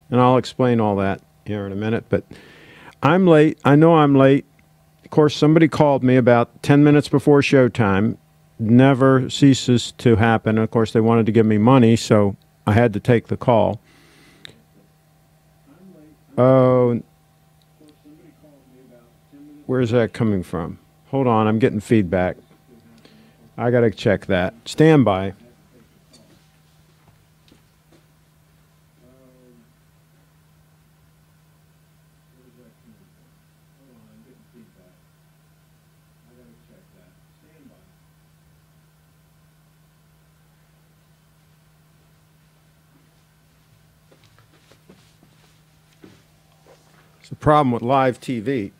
And I'll explain all that here in a minute. But I'm late. I know I'm late. Of course, somebody called me about 10 minutes before showtime. Never ceases to happen. Of course, they wanted to give me money, so I had to take the call. Oh, where's that coming from? Hold on, I'm getting feedback. I got to check that. Stand by. It's a problem with live TV.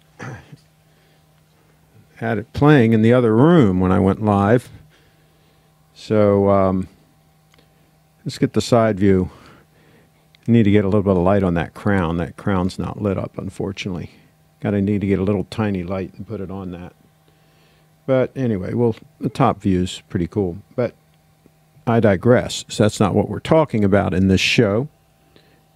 Had it playing in the other room when I went live. So let's get the side view. I need to get a little bit of light on that crown. That crown's not lit up, unfortunately. Need to get a little tiny light and put it on that. But anyway, well, the top view's pretty cool. But I digress. So that's not what we're talking about in this show.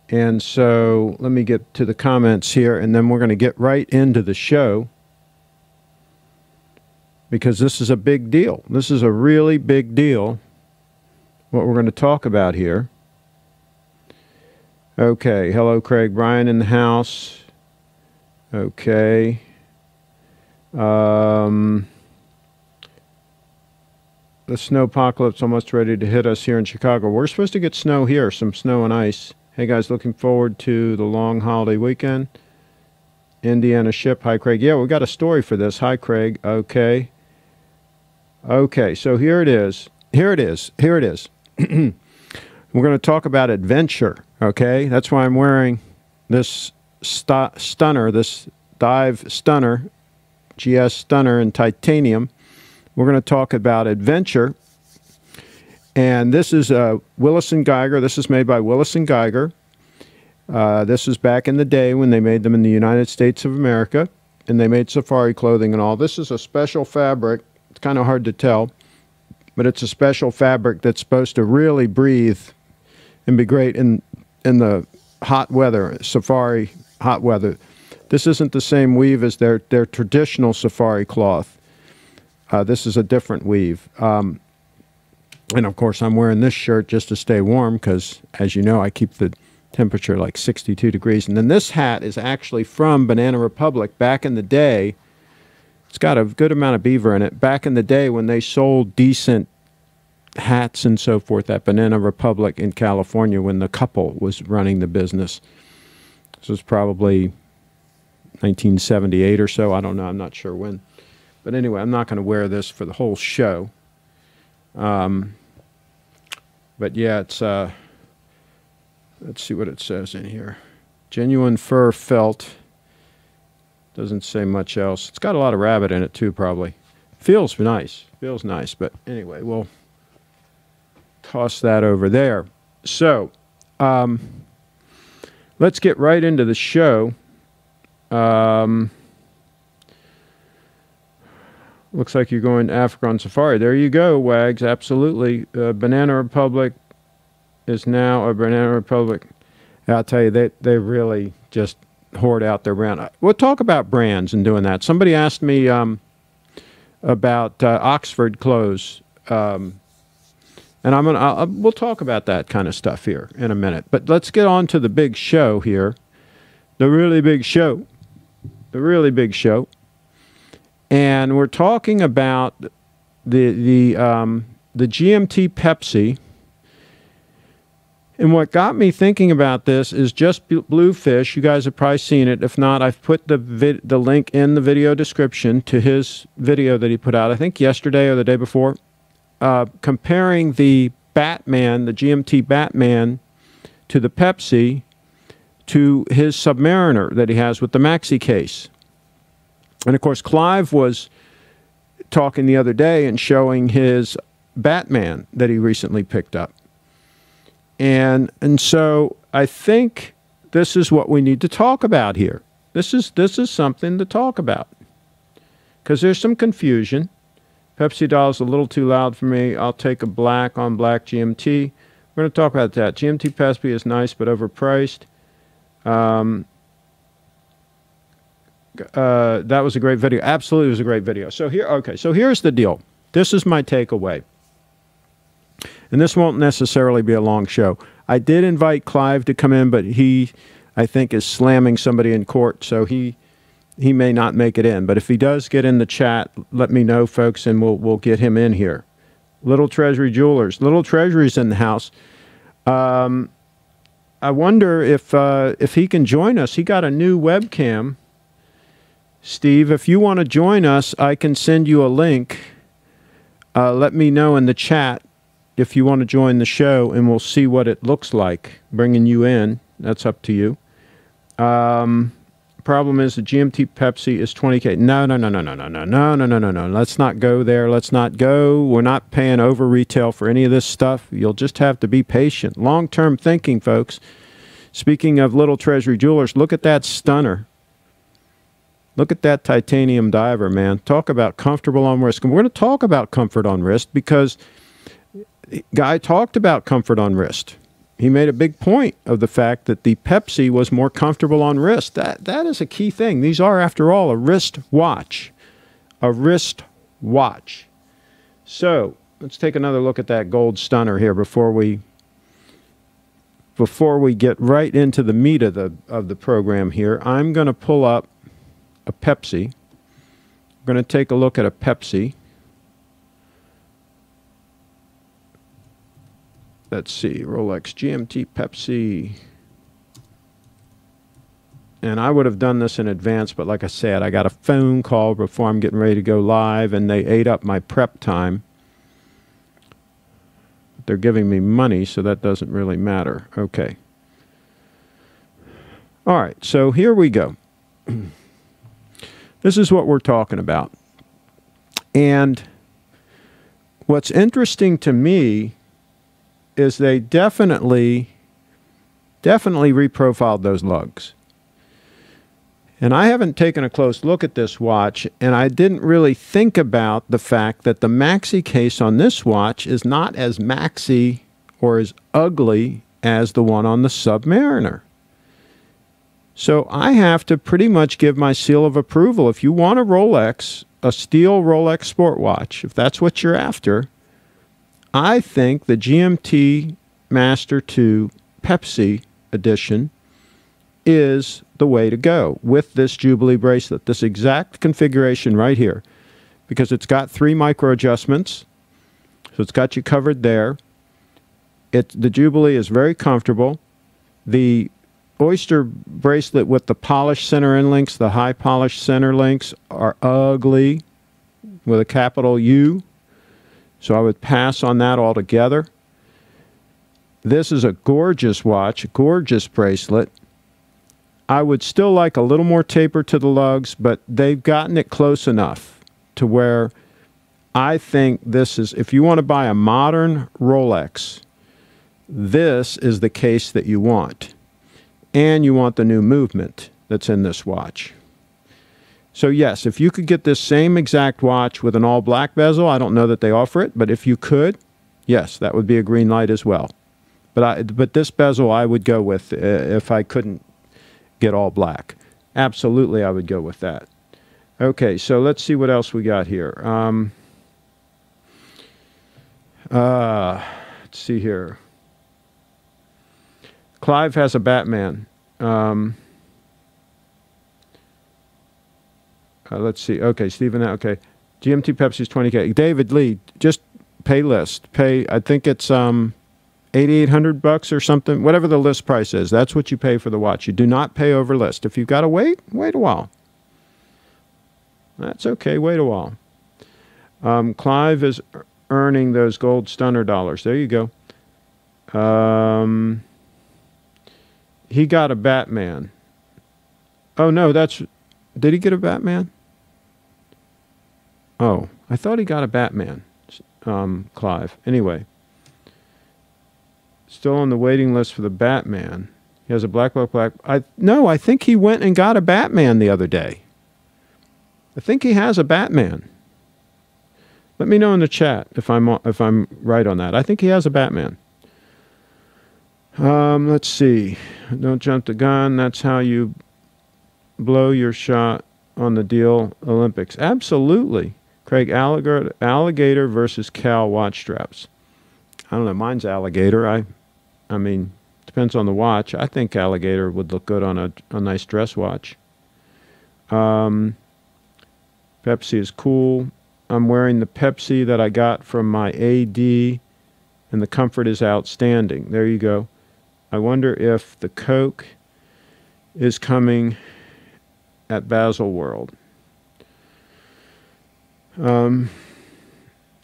And so let me get to the comments here, and then we're going to get right into the show, because this is a big deal. This is a really big deal, what we're going to talk about here. Okay, hello, Craig. Brian in the house. Okay. The snow apocalypse almost ready to hit us here in Chicago. We're supposed to get snow here, some snow and ice. Hey guys, looking forward to the long holiday weekend. Indiana ship. Hi, Craig. Yeah, we got a story for this. Hi, Craig. Okay. Okay, so here it is. Here it is. Here it is. We're going to talk about adventure. Okay, that's why I'm wearing this stunner, this dive stunner, GS stunner in titanium. We're going to talk about adventure. And this is Willis & Geiger. This is made by Willis & Geiger. This is back in the day when they made them in the United States of America, and they made safari clothing and all. This is a special fabric. It's kind of hard to tell, but it's a special fabric that's supposed to really breathe and be great in the hot weather, safari hot weather. This isn't the same weave as their traditional safari cloth. This is a different weave. And of course, I'm wearing this shirt just to stay warm because, as you know, I keep the temperature like 62 degrees. And then this hat is actually from Banana Republic back in the day. It's got a good amount of beaver in it. Back in the day when they sold decent hats and so forth at Banana Republic in California when the couple was running the business. This was probably 1978 or so. I don't know. I'm not sure when. But anyway, I'm not going to wear this for the whole show. But yeah, it's, let's see what it says in here. Genuine fur felt. Doesn't say much else. It's got a lot of rabbit in it too, probably. Feels nice. Feels nice. But anyway, we'll toss that over there. So, let's get right into the show. Looks like you're going to Africa on safari. There you go, Wags. Absolutely. Banana Republic is now a Banana Republic. I'll tell you, they really just hoard out their brand. We'll talk about brands and doing that. Somebody asked me about Oxford clothes, and we'll talk about that kind of stuff here in a minute. But let's get on to the big show here, the really big show, the really big show. And we're talking about the GMT Pepsi. And what got me thinking about this is just Bluefish. You guys have probably seen it. If not, I've put the link in the video description to his video that he put out, I think yesterday or the day before, comparing the Batman, the GMT Batman, to the Pepsi, to his Submariner that he has with the maxi case. And of course, Clive was talking the other day and showing his Batman that he recently picked up. And so I think this is what we need to talk about here. This is something to talk about. Because there's some confusion. Pepsi doll's a little too loud for me. I'll take a black on black GMT. We're going to talk about that. GMT Pepsi is nice but overpriced. That was a great video. Absolutely was a great video. So here's the deal. This is my takeaway. And this won't necessarily be a long show. I did invite Clive to come in, but he, I think, is slamming somebody in court, so he may not make it in. But if he does get in the chat, let me know, folks, and we'll get him in here. Little Treasury Jewelers. Little Treasury's in the house. I wonder if he can join us. He got a new webcam. Steve, if you want to join us, I can send you a link. Let me know in the chat if you want to join the show, and we'll see what it looks like bringing you in. That's up to you. Problem is the GMT Pepsi is 20K. No. Let's not go there. Let's not go. We're not paying over retail for any of this stuff. You'll just have to be patient. Long-term thinking, folks. Speaking of Little Treasury Jewelers, look at that stunner. Look at that titanium diver, man. Talk about comfortable on wrist. And we're going to talk about comfort on wrist because Guy talked about comfort on wrist. He made a big point of the fact that the Pepsi was more comfortable on wrist. That is a key thing. These are, after all, a wrist watch. A wrist watch. So let's take another look at that gold stunner here before we get right into the meat of the program here. I'm going to pull up a Pepsi. We're going to take a look at a Pepsi. Let's see, Rolex GMT Pepsi. And I would have done this in advance, but like I said, I got a phone call before I'm getting ready to go live, and they ate up my prep time. They're giving me money, so that doesn't really matter. Okay. All right, so here we go. This is what we're talking about. And what's interesting to me is they definitely reprofiled those lugs. And I haven't taken a close look at this watch, and I didn't really think about the fact that the maxi case on this watch is not as maxi or as ugly as the one on the Submariner. So I have to pretty much give my seal of approval. If you want a Rolex, a steel Rolex sport watch, if that's what you're after, I think the GMT Master 2 Pepsi edition is the way to go with this Jubilee bracelet, this exact configuration right here, because it's got 3 micro adjustments, so it's got you covered there. The Jubilee is very comfortable. The Oyster bracelet with the polished center end links, the high polished center links, are ugly with a capital U. So I would pass on that altogether. This is a gorgeous watch, a gorgeous bracelet. I would still like a little more taper to the lugs, but they've gotten it close enough to where I think this is, if you want to buy a modern Rolex, this is the case that you want. And you want the new movement that's in this watch. So yes, if you could get this same exact watch with an all-black bezel, I don't know that they offer it, but if you could, yes, that would be a green light as well. But this bezel I would go with if I couldn't get all black. Absolutely, I would go with that. Okay, so let's see what else we got here. Let's see here. Clive has a Batman. Let's see. Okay, Stephen. Okay, GMT Pepsi's 20K. David Lee, just pay list. Pay. I think it's $8,800 or something. Whatever the list price is, that's what you pay for the watch. You do not pay over list. If you've got to wait a while. That's okay. Wait a while. Clive is earning those gold stunner dollars. There you go. He got a Batman. Oh no, that's. Did he get a Batman? Oh, I thought he got a Batman, Clive. Anyway, still on the waiting list for the Batman. He has a black. No, I think he went and got a Batman the other day. I think he has a Batman. Let me know in the chat if I'm right on that. I think he has a Batman. Let's see. Don't jump the gun. That's how you blow your shot on the deal Olympics. Absolutely. Craig, alligator versus cow watch straps. I don't know. Mine's alligator. I mean, depends on the watch. I think alligator would look good on a nice dress watch. Pepsi is cool. I'm wearing the Pepsi that I got from my AD, and the comfort is outstanding. There you go. I wonder if the Coke is coming at Basel World.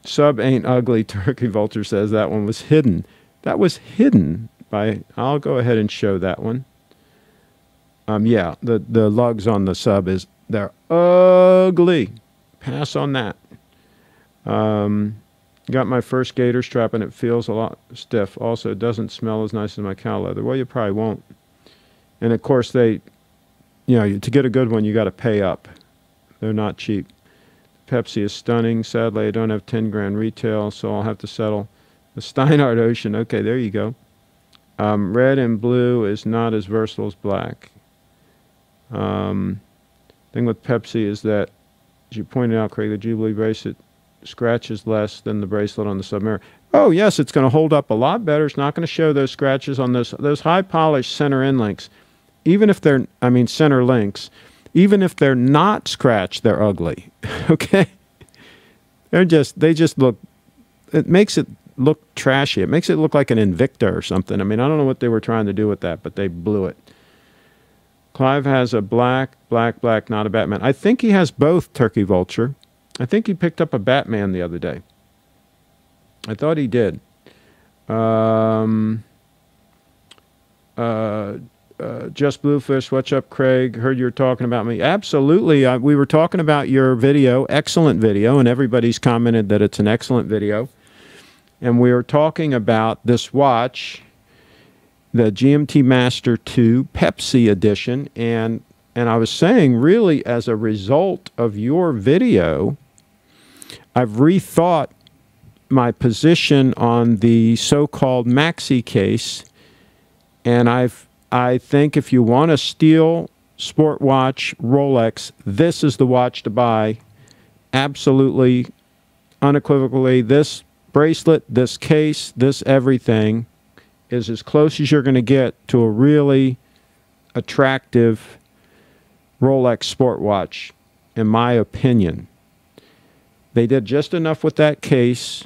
Sub ain't ugly, Turkey Vulture says. That one was hidden. That was hidden by... I'll go ahead and show that one. Yeah, the lugs on the sub they're ugly. Pass on that. Got my first gator strap and it feels a lot stiff. Also, it doesn't smell as nice as my cow leather. Well, you probably won't. And of course, to get a good one, you got to pay up. They're not cheap. Pepsi is stunning. Sadly, I don't have 10 grand retail, so I'll have to settle. The Steinhardt Ocean. Okay, there you go. Red and blue is not as versatile as black. Thing with Pepsi is that, as you pointed out, Craig, the Jubilee bracelet scratches less than the bracelet on the Submariner. Oh, yes, it's going to hold up a lot better. It's not going to show those scratches on those high-polished center-in links. Even if they're, center links, even if they're not scratched, they're ugly. Okay? They just look, it makes it look trashy. It makes it look like an Invicta or something. I don't know what they were trying to do with that, but they blew it. Clive has a black, not a Batman. I think he has both, Turkey Vulture. I think he picked up a Batman the other day. I thought he did. Just Bluefish, what's up, Craig? Heard you were talking about me. Absolutely. We were talking about your video, excellent video, and everybody's commented that it's an excellent video. And we were talking about this watch, the GMT Master 2 Pepsi edition, and I was saying, really, as a result of your video, I've rethought my position on the so-called maxi case, and I think if you want a steel sport watch Rolex, this is the watch to buy. Absolutely, unequivocally, this bracelet, this case, this everything is as close as you're going to get to a really attractive Rolex sport watch, in my opinion. They did just enough with that case,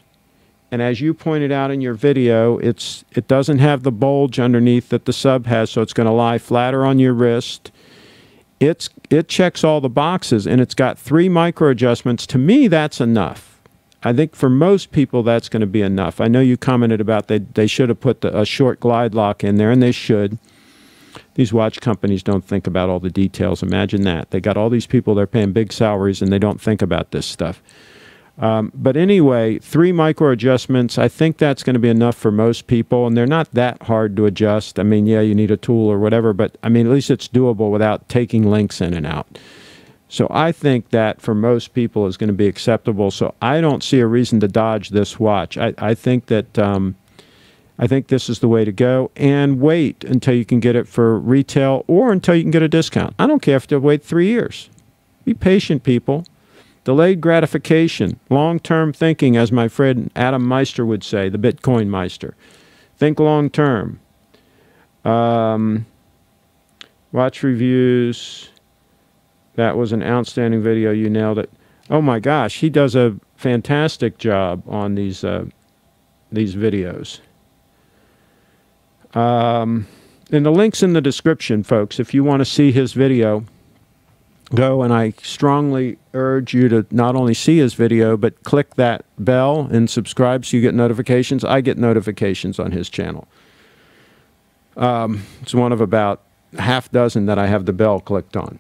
and as you pointed out in your video, it doesn't have the bulge underneath that the sub has, so it's going to lie flatter on your wrist. It checks all the boxes, and it's got 3 micro adjustments. To me, that's enough. I think for most people, that's going to be enough. I know you commented about they should have put a short glide lock in there, and they should. These watch companies don't think about all the details. Imagine that. They got all these people, they're paying big salaries, and they don't think about this stuff. But anyway, 3 micro adjustments, I think that's going to be enough for most people, and they're not that hard to adjust. Yeah, you need a tool or whatever, but at least it's doable without taking links in and out. So I think that for most people is going to be acceptable. So I don't see a reason to dodge this watch. I think that I think this is the way to go, and wait until you can get it for retail or until you can get a discount. I don't care if you have to wait 3 years. Be patient, people. Delayed gratification, long-term thinking, as my friend Adam Meister would say, the Bitcoin Meister. Think long-term. Watch reviews. That was an outstanding video. You nailed it. Oh my gosh, he does a fantastic job on these videos. And the link's in the description, folks. If you want to see his video, go, and I strongly urge you to not only see his video, but click that bell and subscribe so you get notifications. I get notifications on his channel. It's one of about half dozen that I have the bell clicked on.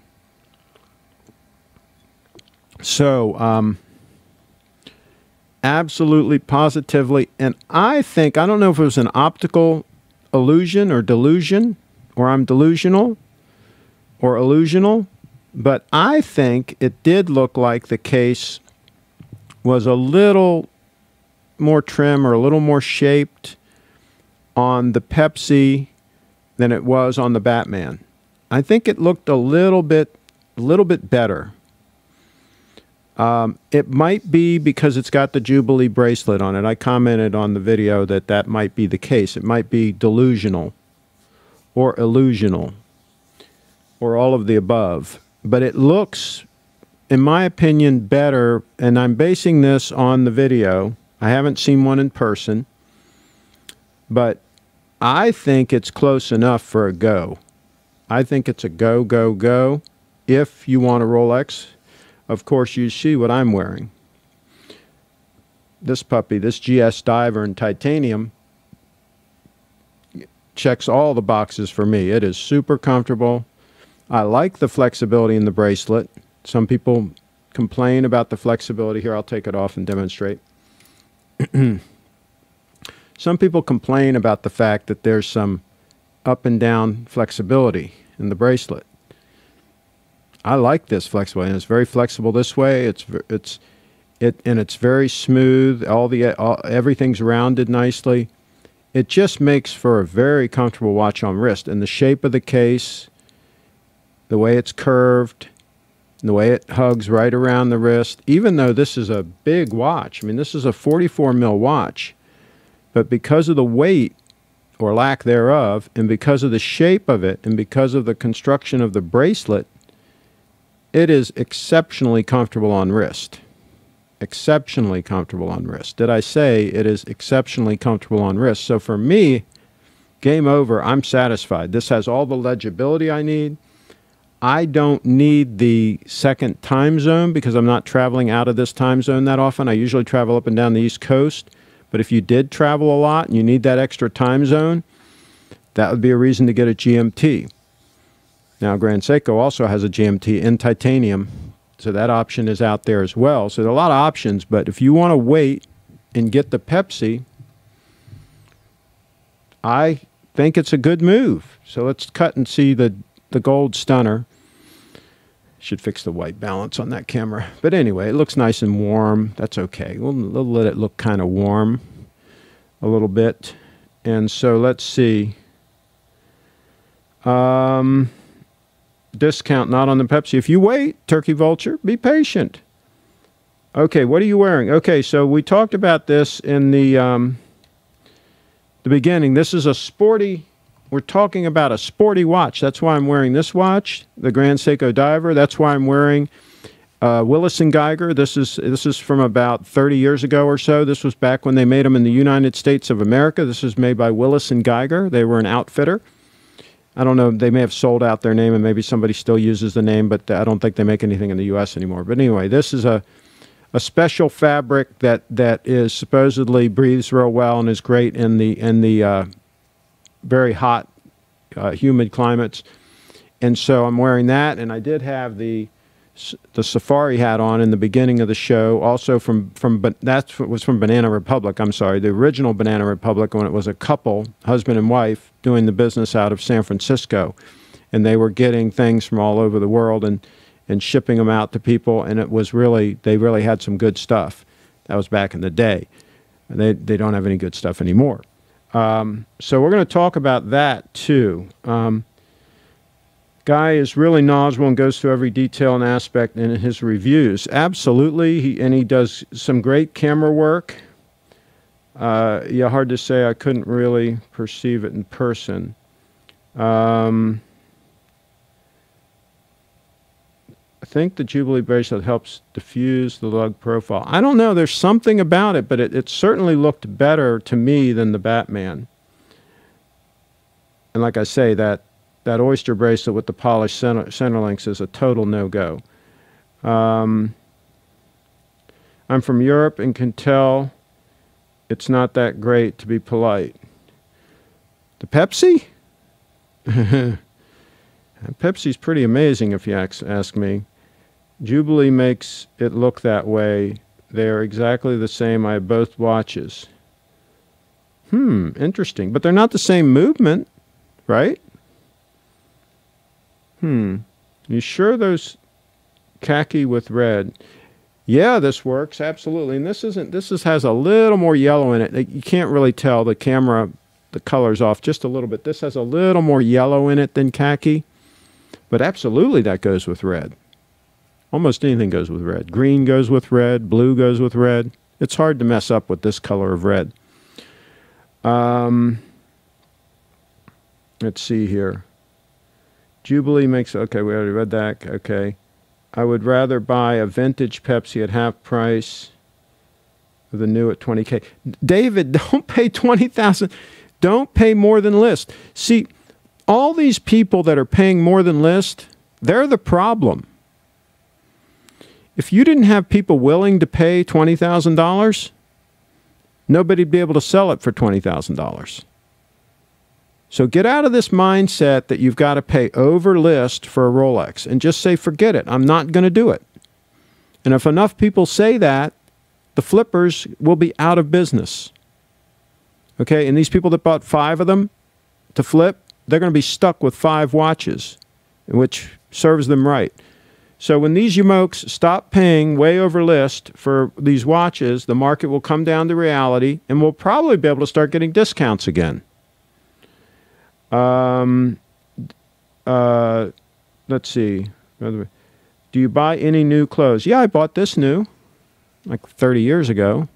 So, absolutely, positively, and I think, I don't know if it was an optical illusion or delusion, or I'm delusional or illusional, but I think it did look like the case was a little more trim or a little more shaped on the Pepsi than it was on the Batman. I think it looked a little bit better. It might be because it's got the Jubilee bracelet on it. I commented on the video that that might be the case. It might be delusional or illusional or all of the above. But it looks, in my opinion, better, and I'm basing this on the video. I haven't seen one in person, but I think it's close enough for a go. I think it's a go, go, go if you want a Rolex. Of course, you see what I'm wearing. This puppy, this GS Diver in titanium, checks all the boxes for me. It is super comfortable. I like the flexibility in the bracelet. Some people complain about the flexibility. Here, I'll take it off and demonstrate. Some people complain about the fact that there's some up and down flexibility in the bracelet. I like this flexibility, and it's very flexible this way. It's very smooth. Everything's rounded nicely. It just makes for a very comfortable watch on wrist. And the shape of the case, the way it's curved, and the way it hugs right around the wrist, even though this is a big watch. I mean, this is a 44 mil watch, but because of the weight or lack thereof, and because of the shape of it, and because of the construction of the bracelet, it is exceptionally comfortable on wrist. Exceptionally comfortable on wrist. Did I say it is exceptionally comfortable on wrist? So for me, game over. I'm satisfied. This has all the legibility I need. I don't need the second time zone because I'm not traveling out of this time zone that often. I usually travel up and down the East Coast. But if you did travel a lot and you need that extra time zone, that would be a reason to get a GMT. Now, Grand Seiko also has a GMT in titanium, so that option is out there as well. So there are a lot of options, but if you want to wait and get the Pepsi, I think it's a good move. So let's cut and see the gold stunner. Should fix the white balance on that camera. But anyway, it looks nice and warm. That's okay. We'll let it look kind of warm a little bit. And so let's see. Discount not on the Pepsi. If you wait, Turkey Vulture, be patient. Okay, what are you wearing? Okay, so we talked about this in the beginning. This is a sporty, we're talking about a sporty watch. That's why I'm wearing this watch, the Grand Seiko Diver. That's why I'm wearing Willis & Geiger. This is from about 30 years ago or so. This was back when they made them in the United States of America. This was made by Willis & Geiger. They were an outfitter. I don't know, they may have sold out their name and maybe somebody still uses the name, but I don't think they make anything in the U.S. anymore. But anyway, this is a special fabric that is supposedly breathes real well and is great in the very hot, humid climates. And so I'm wearing that, and I did have the safari hat on in the beginning of the show, also that was from Banana Republic, I'm sorry, the original Banana Republic, when it was a couple, husband and wife, doing the business out of San Francisco. And they were getting things from all over the world and shipping them out to people, and it was really, they really had some good stuff. That was back in the day. And they don't have any good stuff anymore. So we're going to talk about that too. Guy is really knowledgeable and goes through every detail and aspect in his reviews. Absolutely, and he does some great camera work. Yeah, hard to say. I couldn't really perceive it in person. I think the Jubilee bracelet helps diffuse the lug profile. I don't know. There's something about it, but it certainly looked better to me than the Batman. And like I say, that Oyster bracelet with the polished center links is a total no-go. I'm from Europe and can tell it's not that great, to be polite. The Pepsi? Pepsi's pretty amazing if you ask me. Jubilee makes it look that way. They are exactly the same. I have both watches. Interesting. But they're not the same movement, right? You sure those khaki with red? Yeah, this works absolutely. And this has a little more yellow in it. You can't really tell. The camera the color's off just a little bit. This has a little more yellow in it than khaki, but absolutely that goes with red. Almost anything goes with red. Green goes with red. Blue goes with red. It's hard to mess up with this color of red. Let's see here. Jubilee makes, okay, we already read that. Okay. I would rather buy a vintage Pepsi at half price with a new at $20K. David, don't pay $20,000. Don't pay more than list. See, all these people that are paying more than list, they're the problem. If you didn't have people willing to pay $20,000, nobody'd be able to sell it for $20,000. So get out of this mindset that you've got to pay over list for a Rolex and just say, forget it, I'm not going to do it. And if enough people say that, the flippers will be out of business. Okay, and these people that bought 5 of them to flip, they're going to be stuck with 5 watches, which serves them right. So when these yamokes stop paying way over list for these watches, the market will come down to reality, and we'll probably be able to start getting discounts again. Let's see. Do you buy any new clothes? Yeah, I bought this new, like 30 years ago.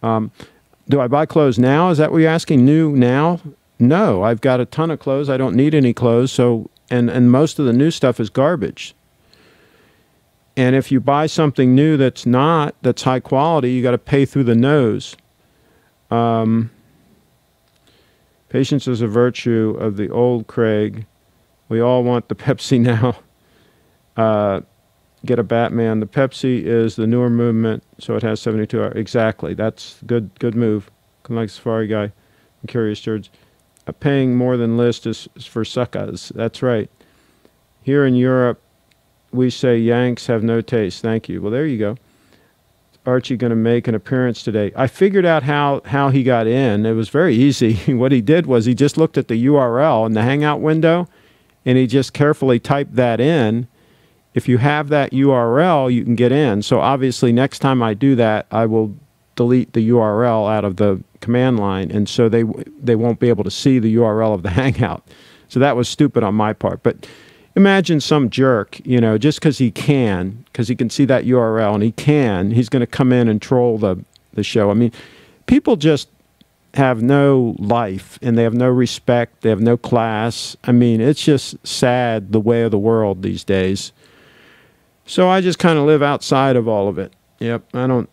Do I buy clothes now? Is that what you're asking? New now? No, I've got a ton of clothes. I don't need any clothes. So, and most of the new stuff is garbage. And if you buy something new that's high quality, you got to pay through the nose. Patience is a virtue of the old Craig. We all want the Pepsi now. Get a Batman. The Pepsi is the newer movement, so it has 72 hours. Exactly. That's good move. Like Safari Guy. I'm curious, George. Paying more than list is for suckers. That's right. Here in Europe, we say Yanks have no taste. Thank you. Well, there you go. Archie going to make an appearance today. I figured out how he got in. It was very easy. What he did was he just looked at the URL in the Hangout window, and he just carefully typed that in. If you have that URL, you can get in. So obviously next time I do that, I will delete the URL out of the command line, and so they won't be able to see the URL of the Hangout. So that was stupid on my part. But imagine some jerk, you know, just because he can see that URL and he's going to come in and troll the show. I mean, people just have no life and they have no respect. They have no class. I mean, it's just sad the way of the world these days. So I just kind of live outside of all of it. Yep, I don't,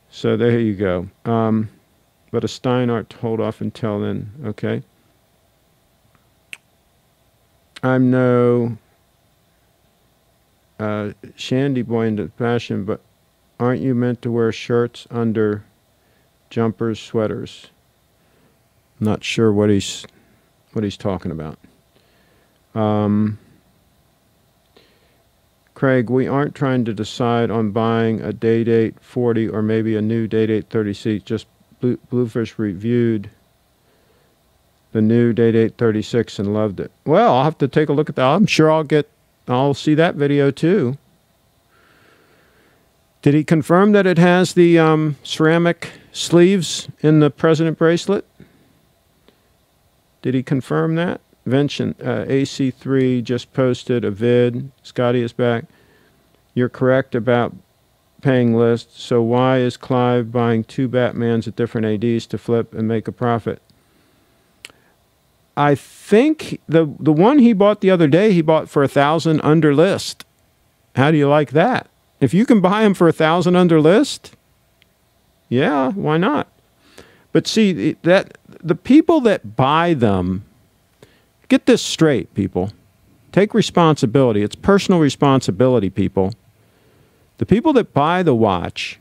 so there you go. But a Steinart, hold off until then, okay? I'm no shandy boy into fashion, but aren't you meant to wear shirts under jumpers, sweaters? I'm not sure what he's talking about. Craig, we aren't trying to decide on buying a Day-Date 40 or maybe a new Day-Date 30C. Just Bluefish reviewed the new Day-Date 36 and loved it. Well, I'll have to take a look at that. I'm sure I'll see that video too. Did he confirm that it has the ceramic sleeves in the President bracelet? Did he confirm that? Vincent, AC3 just posted a vid. Scotty is back. You're correct about paying list. So why is Clive buying 2 Batmans at different ADs to flip and make a profit? I think the one he bought the other day, he bought for 1,000 under list. How do you like that? If you can buy them for 1,000 under list, yeah, why not? But see, that the people that buy them, get this straight, people. Take responsibility. It's personal responsibility, people. The people that buy the watch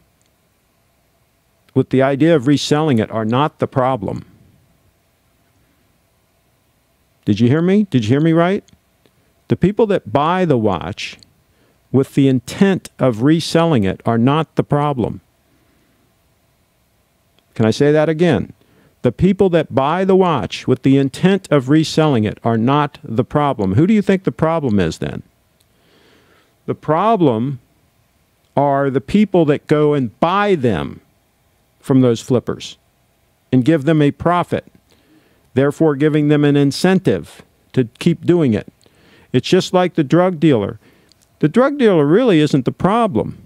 with the idea of reselling it are not the problem. Did you hear me? Did you hear me right? The people that buy the watch with the intent of reselling it are not the problem. Can I say that again? The people that buy the watch with the intent of reselling it are not the problem. Who do you think the problem is then? The problem are the people that go and buy them from those flippers and give them a profit, therefore giving them an incentive to keep doing it. It's just like the drug dealer. The drug dealer really isn't the problem.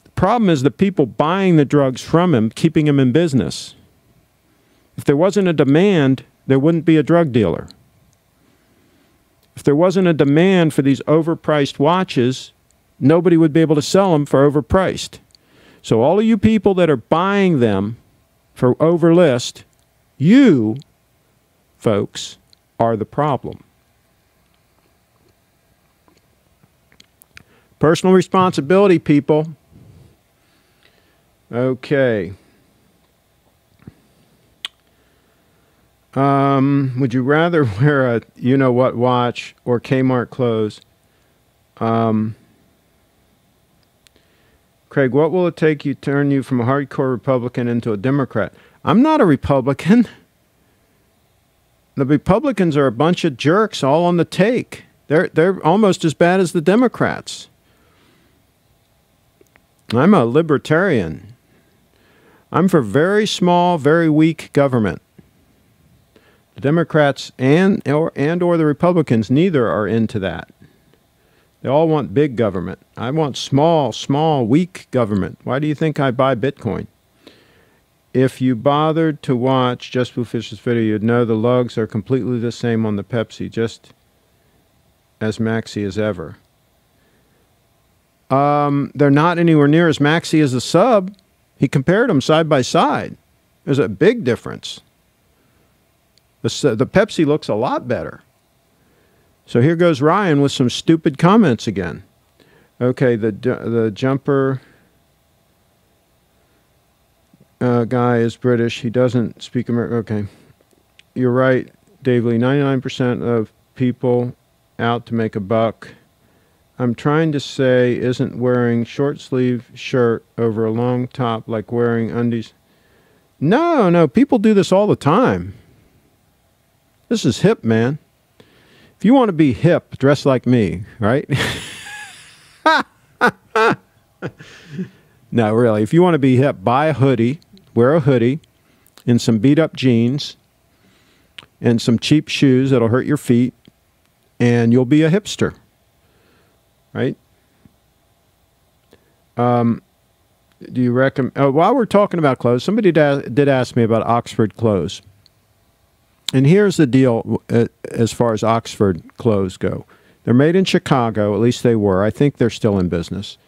The problem is the people buying the drugs from him, keeping him in business. If there wasn't a demand, there wouldn't be a drug dealer. If there wasn't a demand for these overpriced watches, nobody would be able to sell them for overpriced. So all of you people that are buying them for overlist, you, folks, are the problem. Personal responsibility, people. Okay. Would you rather wear a you-know-what watch or Kmart clothes? Craig, what will it take to turn you from a hardcore Republican into a Democrat? I'm not a Republican. The Republicans are a bunch of jerks all on the take. They're almost as bad as the Democrats. I'm a libertarian. I'm for very small, very weak government. The Democrats and or the Republicans, neither are into that. They all want big government. I want small, weak government. Why do you think I buy Bitcoin? If you bothered to watch Just Blue Fish's video, you'd know the lugs are completely the same on the Pepsi, just as maxi as ever. They're not anywhere near as maxi as the Sub. He compared them side by side. There's a big difference. The Pepsi looks a lot better. So here goes Ryan with some stupid comments again. Okay, the jumper guy is British. He doesn't speak American. Okay. You're right, Dave Lee. 99% of people out to make a buck. I'm trying to say isn't wearing short sleeve shirt over a long top like wearing undies. No, people do this all the time. This is hip, man. If you want to be hip, dress like me, right? No, really. If you want to be hip, buy a hoodie, wear a hoodie, and some beat-up jeans, and some cheap shoes that'll hurt your feet, and you'll be a hipster, right? Do you recommend... while we're talking about clothes, somebody did ask me about Oxford clothes. And here's the deal as far as Oxford clothes go. They're made in Chicago, at least they were. I think they're still in business.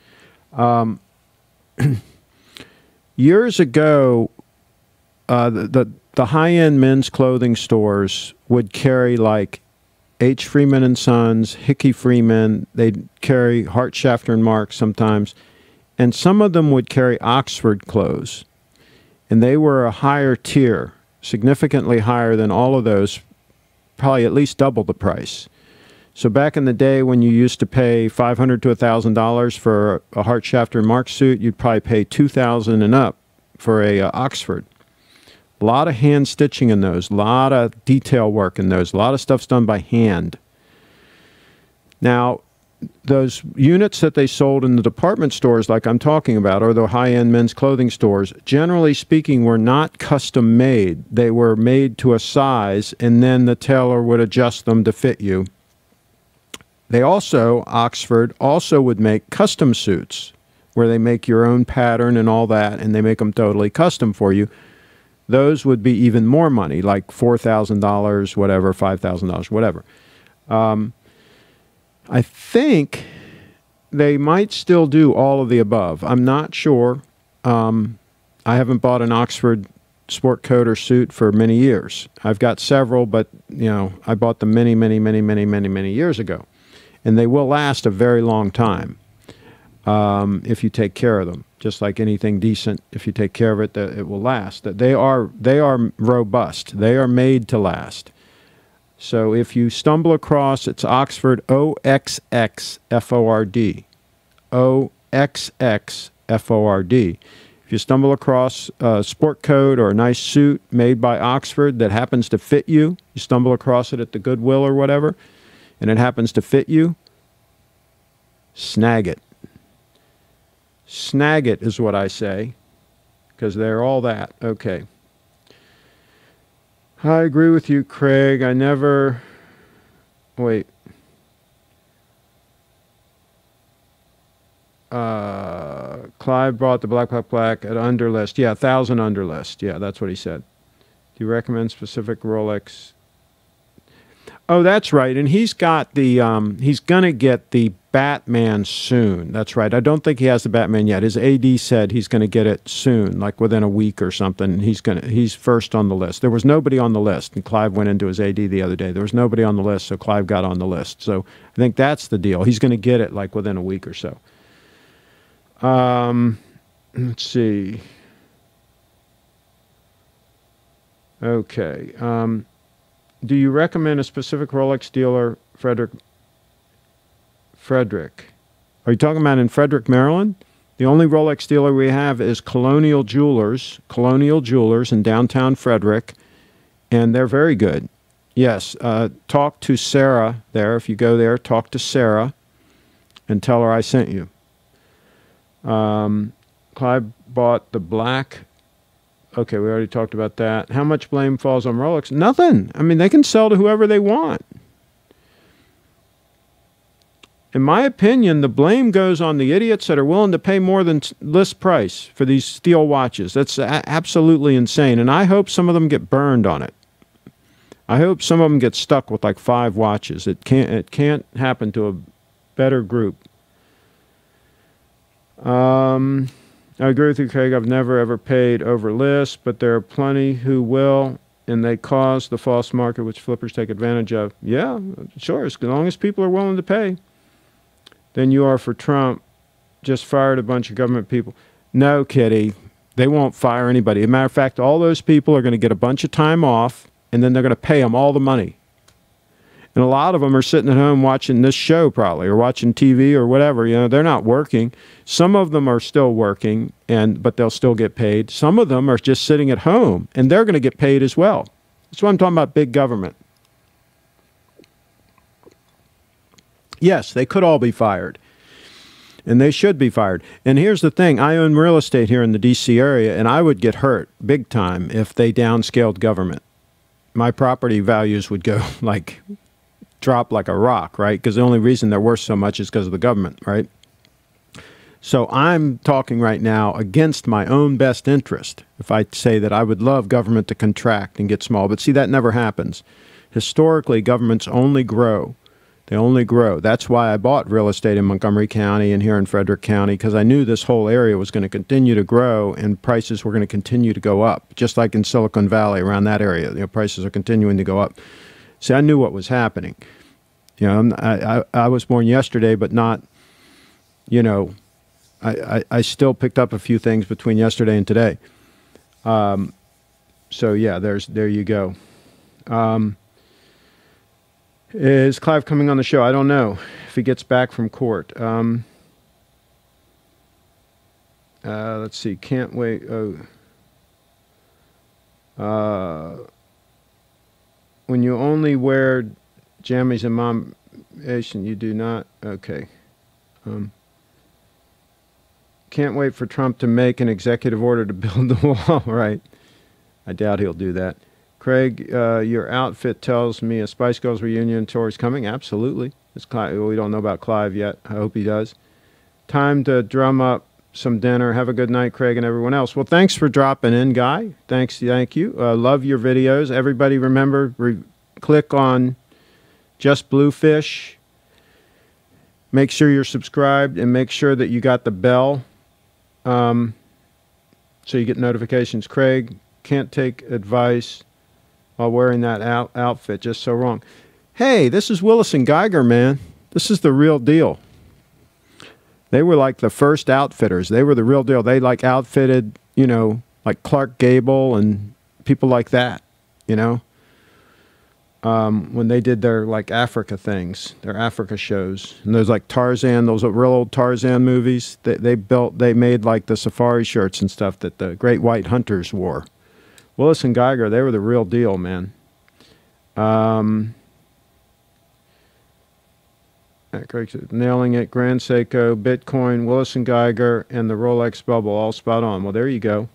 Years ago, the high-end men's clothing stores would carry like H. Freeman and Sons, Hickey Freeman. They'd carry Hart, Shafter, and Mark sometimes. And some of them would carry Oxford clothes. And they were a higher tier, significantly higher than all of those, probably at least double the price. So back in the day when you used to pay $500 to $1,000 for a Hart, Shafter, and Mark suit, you'd probably pay $2,000 and up for a Oxford. A lot of hand stitching in those, a lot of detail work in those, a lot of stuff's done by hand. Now, those units that they sold in the department stores like I'm talking about, or the high-end men's clothing stores, generally speaking, were not custom made. They were made to a size, and then the tailor would adjust them to fit you. They also, Oxford, also would make custom suits, where they make your own pattern and all that, and they make them totally custom for you. Those would be even more money, like $4,000, whatever, $5,000, whatever. I think they might still do all of the above. I'm not sure. I haven't bought an Oxford sport coat or suit for many years. I've got several, but I bought them many years ago. And they will last a very long time if you take care of them. Just like anything decent, if you take care of it, it will last. They are robust. They are made to last. So if you stumble across, it's Oxford, O-X-X-F-O-R-D. O-X-X-F-O-R-D. If you stumble across a sport coat or a nice suit made by Oxford that happens to fit you, you stumble across it at the Goodwill or whatever, and it happens to fit you, snag it. Snag it is what I say, because they're all that. Okay. I agree with you, Craig. I never... Wait. Clive bought the black at underlist. Yeah, 1,000 underlist. Yeah, that's what he said. Do you recommend specific Rolex? Oh, that's right. And he's got the, he's going to get the Batman soon. That's right. I don't think he has the Batman yet. His AD said he's going to get it soon, like within a week or something. He's first on the list. There was nobody on the list, and Clive went into his AD the other day. There was nobody on the list, so Clive got on the list. So I think that's the deal. He's going to get it like within a week or so. Let's see. Okay. Do you recommend a specific Rolex dealer, Frederick? Are you talking about in Frederick, Maryland? The only Rolex dealer we have is Colonial Jewelers in downtown Frederick, and they're very good. Yes, talk to Sarah there. If you go there, talk to Sarah and tell her I sent you. Clive bought the black. Okay, we already talked about that. How much blame falls on Rolex? Nothing. I mean, they can sell to whoever they want. In my opinion, the blame goes on the idiots that are willing to pay more than list price for these steel watches. That's absolutely insane, and I hope some of them get burned on it. I hope some of them get stuck with like 5 watches. It can't happen to a better group. I agree with you, Craig. I've never ever paid over list, but there are plenty who will, and they cause the false market, which flippers take advantage of. Yeah, sure. As long as people are willing to pay. Then you are for Trump. Just fired a bunch of government people. No, Kitty. They won't fire anybody. As a matter of fact, all those people are going to get a bunch of time off, and then they're going to pay them all the money. And a lot of them are sitting at home watching this show probably, or watching TV or whatever. You know, they're not working. Some of them are still working, but they'll still get paid. Some of them are just sitting at home, and they're going to get paid as well. That's why I'm talking about big government. Yes, they could all be fired, and they should be fired. And here's the thing. I own real estate here in the D.C. area, and I would get hurt big time if they downscaled government. My property values would go like... drop like a rock, right? Because the only reason they're worth so much is because of the government, right? So I'm talking right now against my own best interest if I say that I would love government to contract and get small. But see, that never happens. Historically, governments only grow. They only grow. That's why I bought real estate in Montgomery County and here in Frederick County, because I knew this whole area was going to continue to grow and prices were going to continue to go up, just like in Silicon Valley around that area. You know, prices are continuing to go up. See, I knew what was happening. You know, I was born yesterday, but not, you know, I still picked up a few things between yesterday and today. So yeah, there you go. Is Clive coming on the show? I don't know if he gets back from court. Let's see. Can't wait. When you only wear jammies and mom Asian, you do not. Okay. Can't wait for Trump to make an executive order to build the wall. Right. I doubt he'll do that. Craig, your outfit tells me a Spice Girls reunion tour is coming. Absolutely. It's Clive. We don't know about Clive yet. I hope he does. Time to drum up some dinner. Have a good night, Craig, and everyone else. Well, thanks for dropping in, Guy. Thank you. Love your videos. Everybody remember, click on Just Bluefish. Make sure you're subscribed and make sure that you got the bell so you get notifications. Craig, can't take advice while wearing that outfit. Just so wrong. Hey, this is Willis and Geiger, man. This is the real deal. They were like the first outfitters. They were the real deal. They like outfitted, you know, like Clark Gable and people like that, you know. When they did their like Africa things, their Africa shows, and those like Tarzan, those real old Tarzan movies, they made like the safari shirts and stuff that the great white hunters wore. Willis and Geiger, they were the real deal, man. Craig said, nailing it. Grand Seiko, Bitcoin, Willis and Geiger, and the Rolex bubble, all spot on. Well, there you go.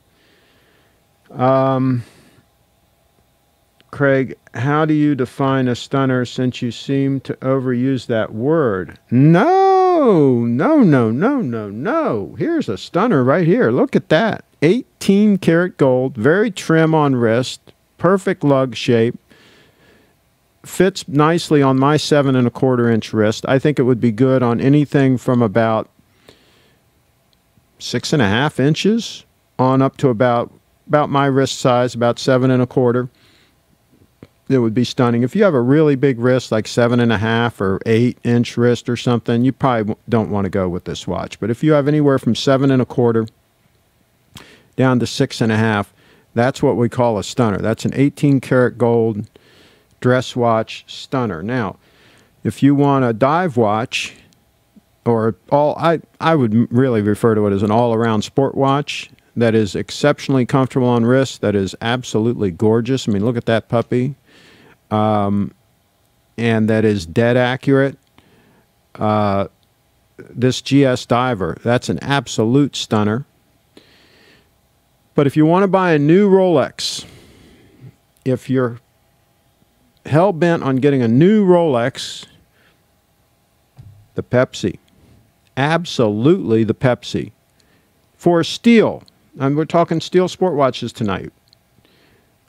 Craig, how do you define a stunner since you seem to overuse that word? No, no, no, no, no, no. Here's a stunner right here. Look at that. 18 karat gold, very trim on wrist, perfect lug shape. Fits nicely on my 7¼ inch wrist. I think it would be good on anything from about 6½ inches on up to about my wrist size, about 7¼ it would be stunning. If you have a really big wrist, like 7½ or 8-inch wrist or something, you probably don't want to go with this watch. But if you have anywhere from 7¼ down to 6½, that's what we call a stunner. That's an 18 karat gold dress watch stunner. Now, if you want a dive watch, or I would really refer to it as an all-around sport watch that is exceptionally comfortable on wrist, that is absolutely gorgeous. I mean, look at that puppy. And that is dead accurate. This GS Diver, that's an absolute stunner. But if you want to buy a new Rolex, if you're hell-bent on getting a new Rolex, the Pepsi. Absolutely the Pepsi. For steel, and we're talking steel sport watches tonight.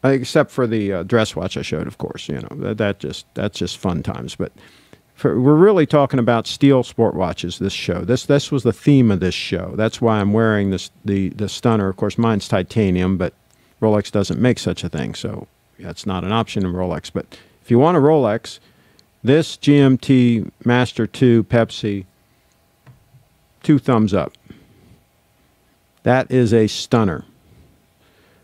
Except for the dress watch I showed, of course. You know, that's just fun times. But we're really talking about steel sport watches this show. This was the theme of this show. That's why I'm wearing the stunner. Of course, mine's titanium, but Rolex doesn't make such a thing, so that's not an option in Rolex. But if you want a Rolex, this GMT Master 2 Pepsi, 2 thumbs up. That is a stunner.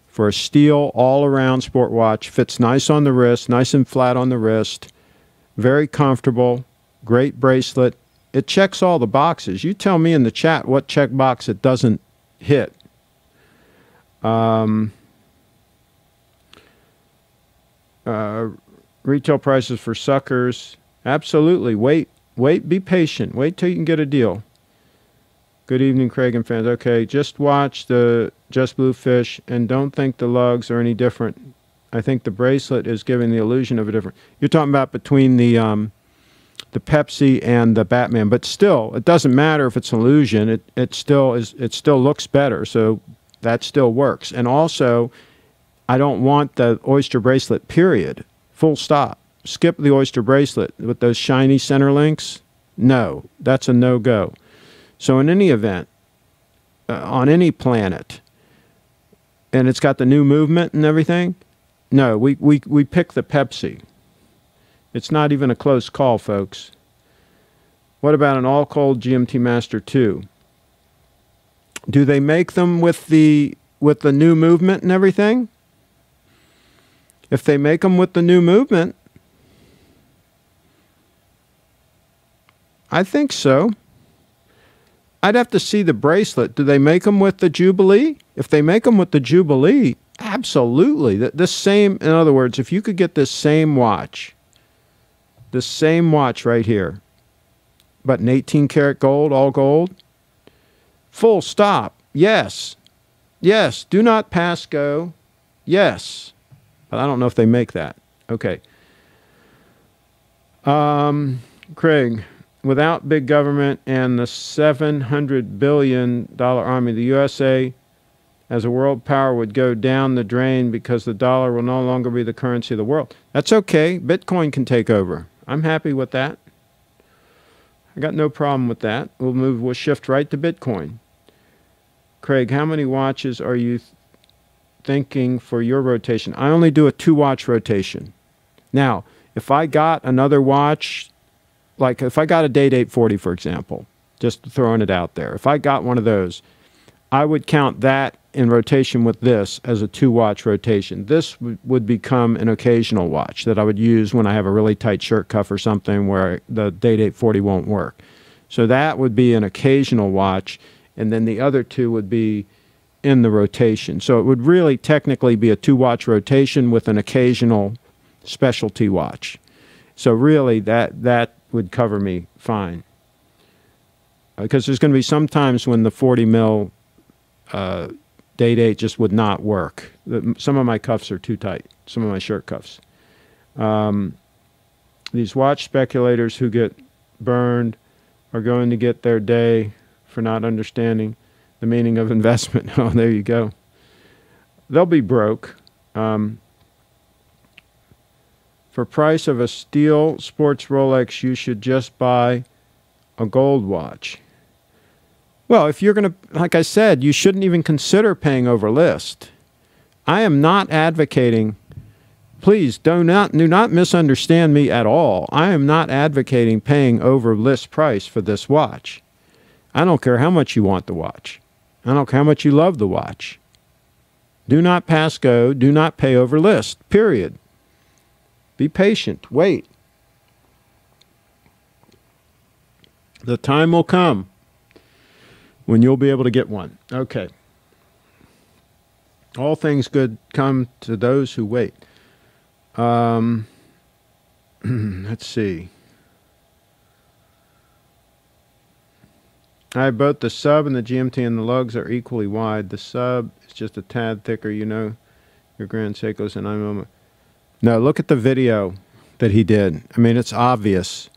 For a steel, all-around sport watch, fits nice on the wrist, nice and flat on the wrist, very comfortable, great bracelet. It checks all the boxes. You tell me in the chat what check box it doesn't hit. Retail prices for suckers, absolutely. Wait, be patient. Wait till you can get a deal. Good evening, Craig and fans. Okay, just watch the Just Blue Fish and don't think the lugs are any different. I think the bracelet is giving the illusion of a different. You're talking about between the Pepsi and the Batman, but still, it doesn't matter if it's an illusion. It still looks better, so that still works. And also, I don't want the Oyster Bracelet. Period. Full stop. Skip the Oyster Bracelet with those shiny center links. No, that's a no-go. So in any event, on any planet, and it's got the new movement and everything, no, we pick the Pepsi. It's not even a close call, folks. What about an all-cold GMT Master 2? Do they make them with the new movement and everything? If they make them with the new movement, I think so. I'd have to see the bracelet. Do they make them with the Jubilee? If they make them with the Jubilee, absolutely. This same, in other words, if you could get this same watch right here, but an 18 karat gold, all gold, full stop. Yes. Yes. Do not pass go. Yes. But I don't know if they make that. Okay. Craig, without big government and the $700 billion army, the USA as a world power would go down the drain because the dollar will no longer be the currency of the world. That's okay. Bitcoin can take over. I'm happy with that. I got no problem with that. We'll shift right to Bitcoin. Craig, how many watches are you thinking for your rotation? I only do a 2-watch rotation. Now, if I got another watch, like if I got a Date 840, for example, just throwing it out there, if I got one of those, I would count that in rotation with this as a 2-watch rotation. This would become an occasional watch that I would use when I have a really tight shirt cuff or something where the Date 840 won't work. So that would be an occasional watch, and then the other 2 would be in the rotation. So it would really technically be a 2-watch rotation with an occasional specialty watch. So really that would cover me fine. Because there's going to be some times when the 40 mil Day date just would not work. Some of my cuffs are too tight, some of my shirt cuffs. These watch speculators who get burned are going to get their day for not understanding the meaning of investment. Oh, there you go. They'll be broke. For price of a steel sports Rolex, you should just buy a gold watch. Well, if you're going to, like I said, you shouldn't even consider paying over list. I am not advocating, please do not misunderstand me at all. I am not advocating paying over list price for this watch. I don't care how much you want the watch. I don't care how much you love the watch. Do not pass go. Do not pay over list, period. Be patient. Wait. The time will come when you'll be able to get one. Okay. All things good come to those who wait. Let's see. I have both the sub and the GMT, and the lugs are equally wide. The sub is just a tad thicker, you know. Your Grand Seikos and I'm. No, look at the video that he did. I mean, it's obvious.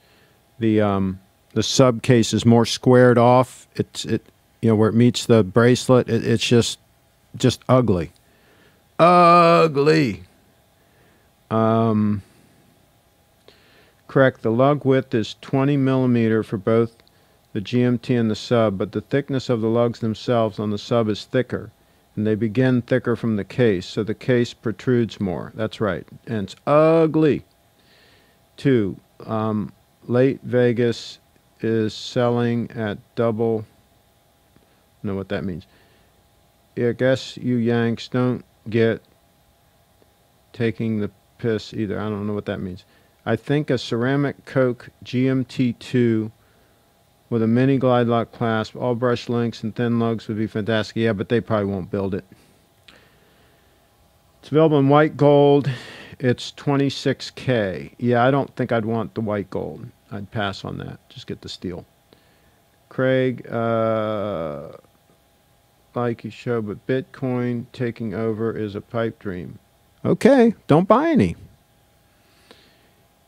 The sub case is more squared off. You know, where it meets the bracelet. It's just ugly. Ugly. Correct. The lug width is 20 millimeter for both the GMT and the sub, but the thickness of the lugs themselves on the sub is thicker, and they begin thicker from the case, so the case protrudes more. That's right, and it's ugly. 2. Late Vegas is selling at double. Know what that means. Yeah, I guess you Yanks don't get taking the piss either. I don't know what that means. I think a ceramic Coke GMT2 with a mini glide lock clasp, all brush links and thin lugs would be fantastic. Yeah, but they probably won't build it. It's available in white gold. It's $26K. Yeah, I don't think I'd want the white gold. I'd pass on that. Just get the steel. Craig, like you show, but Bitcoin taking over is a pipe dream. Okay, don't buy any.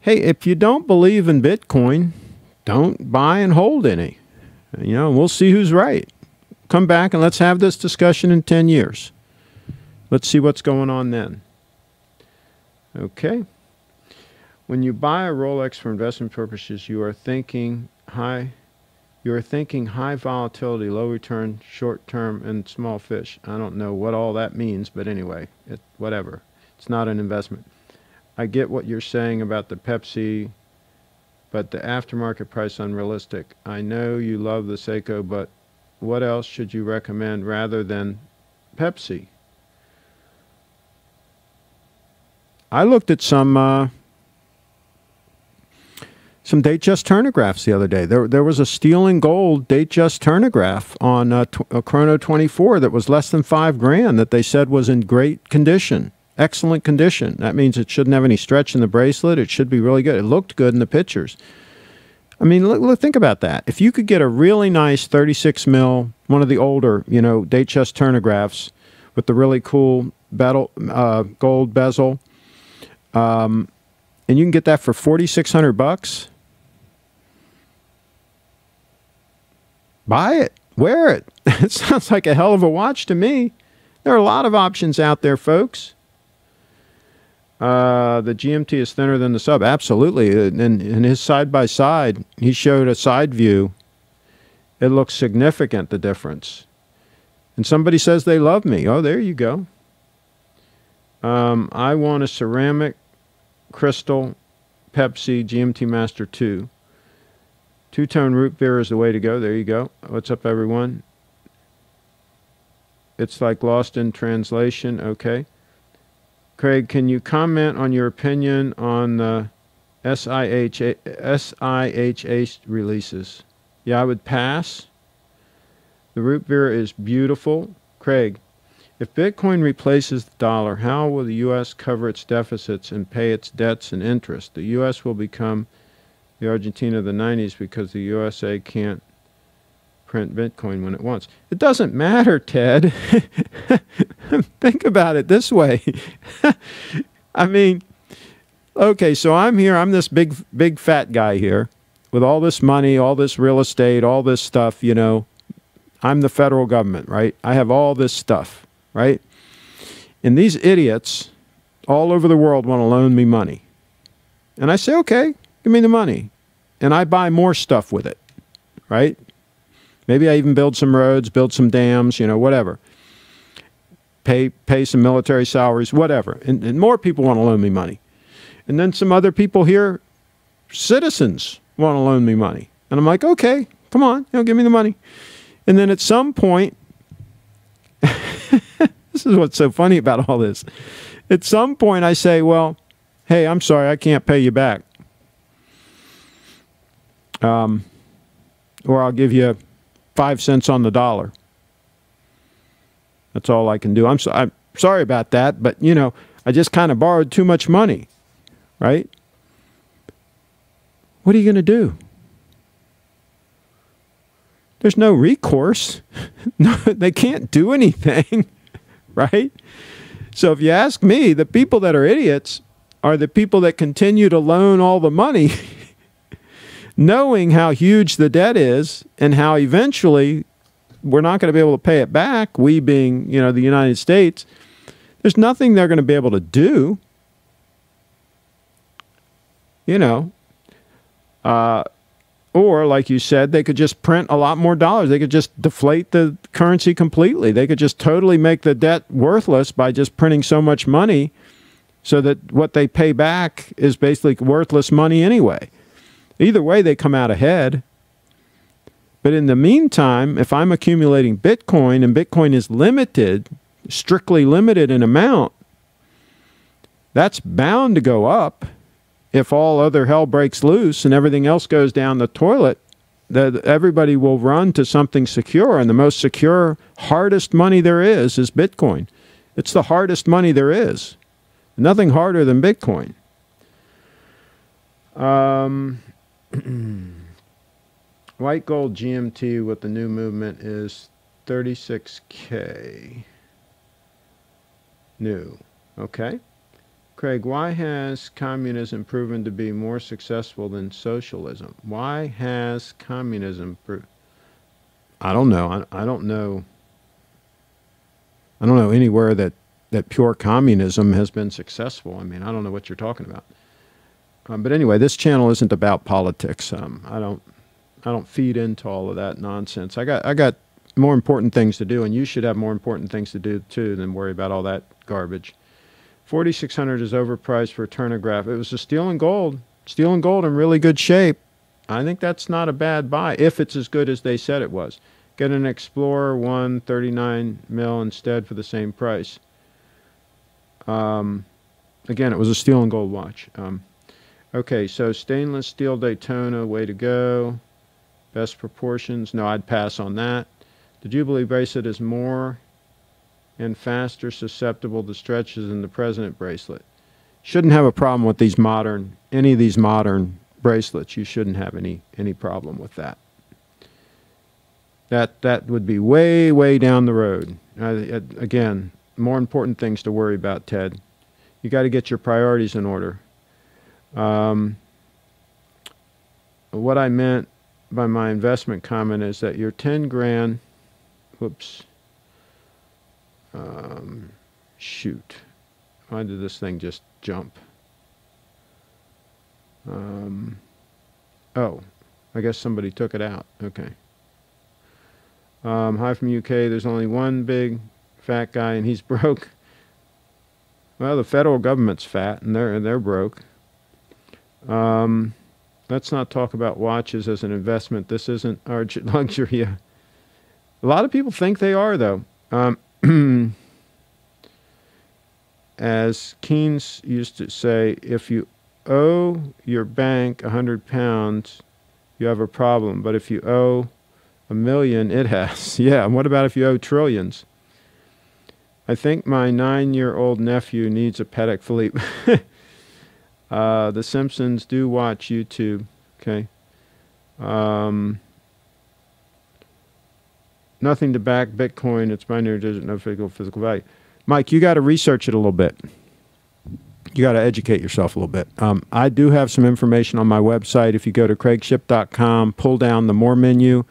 Hey, if you don't believe in Bitcoin, don't buy and hold any. You know, we'll see who's right. Come back and let's have this discussion in 10 years. Let's see what's going on then. Okay. When you buy a Rolex for investment purposes, you are thinking high volatility, low return, short term, and small fish. I don't know what all that means, but anyway, whatever. It's not an investment. I get what you're saying about the Pepsi, but the aftermarket price unrealistic. I know you love the Seiko, but what else should you recommend rather than Pepsi? I looked at some Datejust turnographs the other day. There was a steel and gold Datejust turnograph on a Chrono 24 that was less than $5,000 that they said was in great condition, excellent condition. That means it shouldn't have any stretch in the bracelet. It should be really good. It looked good in the pictures. I mean, think about that. If you could get a really nice 36 mil, one of the older, you know, Datejust turnographs with the really cool gold bezel, and you can get that for $4,600. Buy it. Wear it. It sounds like a hell of a watch to me. There are a lot of options out there, folks. The GMT is thinner than the sub. Absolutely. In his side-by-side, he showed a side view. It looks significant, the difference. And somebody says they love me. Oh, there you go. I want a ceramic crystal Pepsi GMT Master 2. Two-tone root beer is the way to go. There you go. What's up, everyone? It's like lost in translation. Okay. Craig, can you comment on your opinion on the SIHA releases? Yeah, I would pass. The root beer is beautiful. Craig, if Bitcoin replaces the dollar, how will the U.S. cover its deficits and pay its debts and interest? The U.S. will become the Argentina of the 90s because the USA can't print Bitcoin when it wants. It doesn't matter, Ted. Think about it this way. I mean, okay, so I'm here. I'm this big fat guy here with all this money, all this real estate, all this stuff, you know. I'm the federal government, right? I have all this stuff, right? And these idiots all over the world want to loan me money. And I say, okay, give me the money. And I buy more stuff with it, right? Maybe I even build some roads, build some dams, you know, whatever. Pay some military salaries, whatever. And more people want to loan me money. And then some other people here, citizens, want to loan me money. And I'm like, okay, come on, you know, give me the money. And then at some point, this is what's so funny about all this. At some point I say, well, hey, I'm sorry, I can't pay you back. Or I'll give you 5 cents on the dollar. That's all I can do. I'm sorry about that, but, you know, I just kind of borrowed too much money, right? What are you going to do? There's no recourse. No, they can't do anything, right? So if you ask me, the people that are idiots are the people that continue to loan all the money, knowing how huge the debt is and how eventually we're not going to be able to pay it back, we being, you know, the United States. There's nothing they're going to be able to do, you know. Or, like you said, they could just print a lot more dollars. They could just deflate the currency completely. They could just totally make the debt worthless by just printing so much money so that what they pay back is basically worthless money anyway. Either way, they come out ahead. But in the meantime, if I'm accumulating Bitcoin and Bitcoin is limited, strictly limited in amount, that's bound to go up. If all other hell breaks loose and everything else goes down the toilet, that everybody will run to something secure. And the most secure, hardest money there is Bitcoin. It's the hardest money there is. Nothing harder than Bitcoin. White gold GMT with the new movement is 36K. New. Okay. Craig, why has communism proven to be more successful than socialism? Why has communism I don't know. I don't know. I don't know anywhere that pure communism has been successful. I mean, I don't know what you're talking about. But anyway, this channel isn't about politics. I don't feed into all of that nonsense. I got more important things to do, and you should have more important things to do too than worry about all that garbage. 4,600 is overpriced for a turnograph. It was a steel and gold in really good shape. I think that's not a bad buy if it's as good as they said it was. Get an Explorer 1 39 mil instead for the same price. Again, it was a steel and gold watch. Okay, so stainless steel Daytona, way to go. Best proportions. No, I'd pass on that. The Jubilee bracelet is more and faster susceptible to stretches than the President bracelet. Shouldn't have a problem with these any of these modern bracelets. You shouldn't have any problem with that. That would be way, way down the road. Again, more important things to worry about, Ted. You got to get your priorities in order. What I meant by my investment comment is that your 10 grand, whoops, shoot, why did this thing just jump? Oh, I guess somebody took it out. Okay. Hi from UK. There's only one big fat guy and he's broke. Well, the federal government's fat and they're broke. Let's not talk about watches as an investment. This isn't our luxury. A lot of people think they are, though. As Keynes used to say, if you owe your bank £100, you have a problem. But if you owe $1 million, it has. Yeah, and what about if you owe trillions? I think my 9-year-old nephew needs a Patek Philippe. The Simpsons do watch YouTube. Okay. Nothing to back Bitcoin. It's binary digit, no physical value. Mike, you got to research it a little bit. You got to educate yourself a little bit. I do have some information on my website. If you go to CraigShipp.com, pull down the More menu,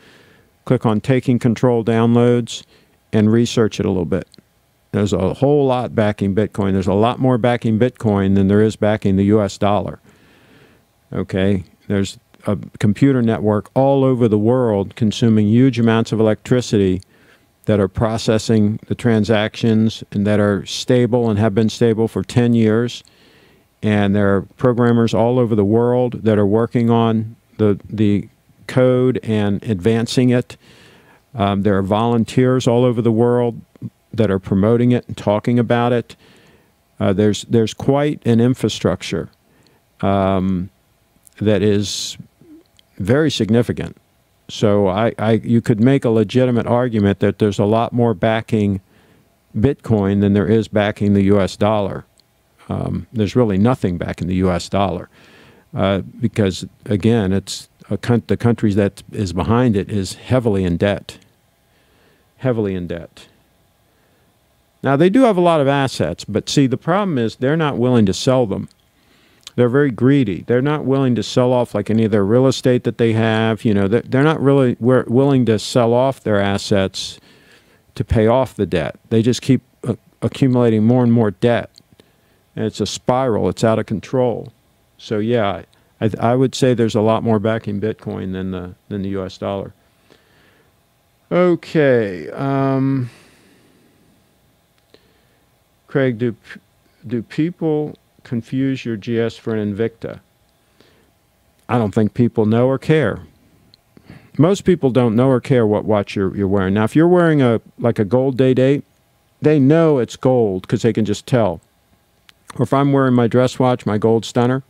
click on Taking Control Downloads, and research it a little bit. There's a whole lot backing Bitcoin. There's a lot more backing Bitcoin than there is backing the U.S. dollar. Okay? There's a computer network all over the world consuming huge amounts of electricity that are processing the transactions and that are stable and have been stable for 10 years. And there are programmers all over the world that are working on the code and advancing it. There are volunteers all over the world that are promoting it and talking about it. There's quite an infrastructure that is very significant. So you could make a legitimate argument that there's a lot more backing Bitcoin than there is backing the U.S. dollar. There's really nothing backing the U.S. dollar because, again, it's the country that is behind it is heavily in debt. Heavily in debt. Now, they do have a lot of assets, but see, the problem is they're not willing to sell them. They're very greedy. They're not willing to sell off like any of their real estate that they have. You know, they're not really willing to sell off their assets to pay off the debt. They just keep accumulating more and more debt. And it's a spiral. It's out of control. So, yeah, I would say there's a lot more backing Bitcoin than the U.S. dollar. Okay. Craig, do people confuse your GS for an Invicta? I don't think people know or care. Most people don't know or care what watch you're wearing. Now, if you're wearing a gold day-date, they know it's gold because they can just tell. Or if I'm wearing my dress watch, my gold stunner,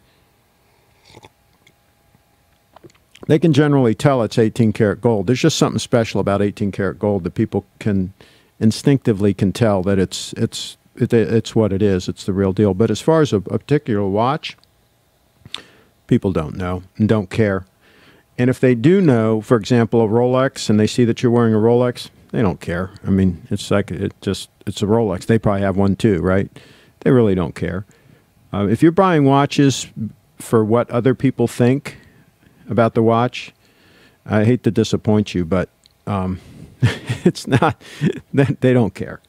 they can generally tell it's 18 karat gold. There's just something special about 18 karat gold that people can instinctively tell that it's what it is. It's the real deal. But as far as a particular watch, people don't know and don't care. And if they do know, for example, a Rolex, and they see that you're wearing a Rolex, they don't care. I mean, it's like it's a Rolex. They probably have one too, right? They really don't care. If you're buying watches for what other people think about the watch, I hate to disappoint you, but it's not. They don't care.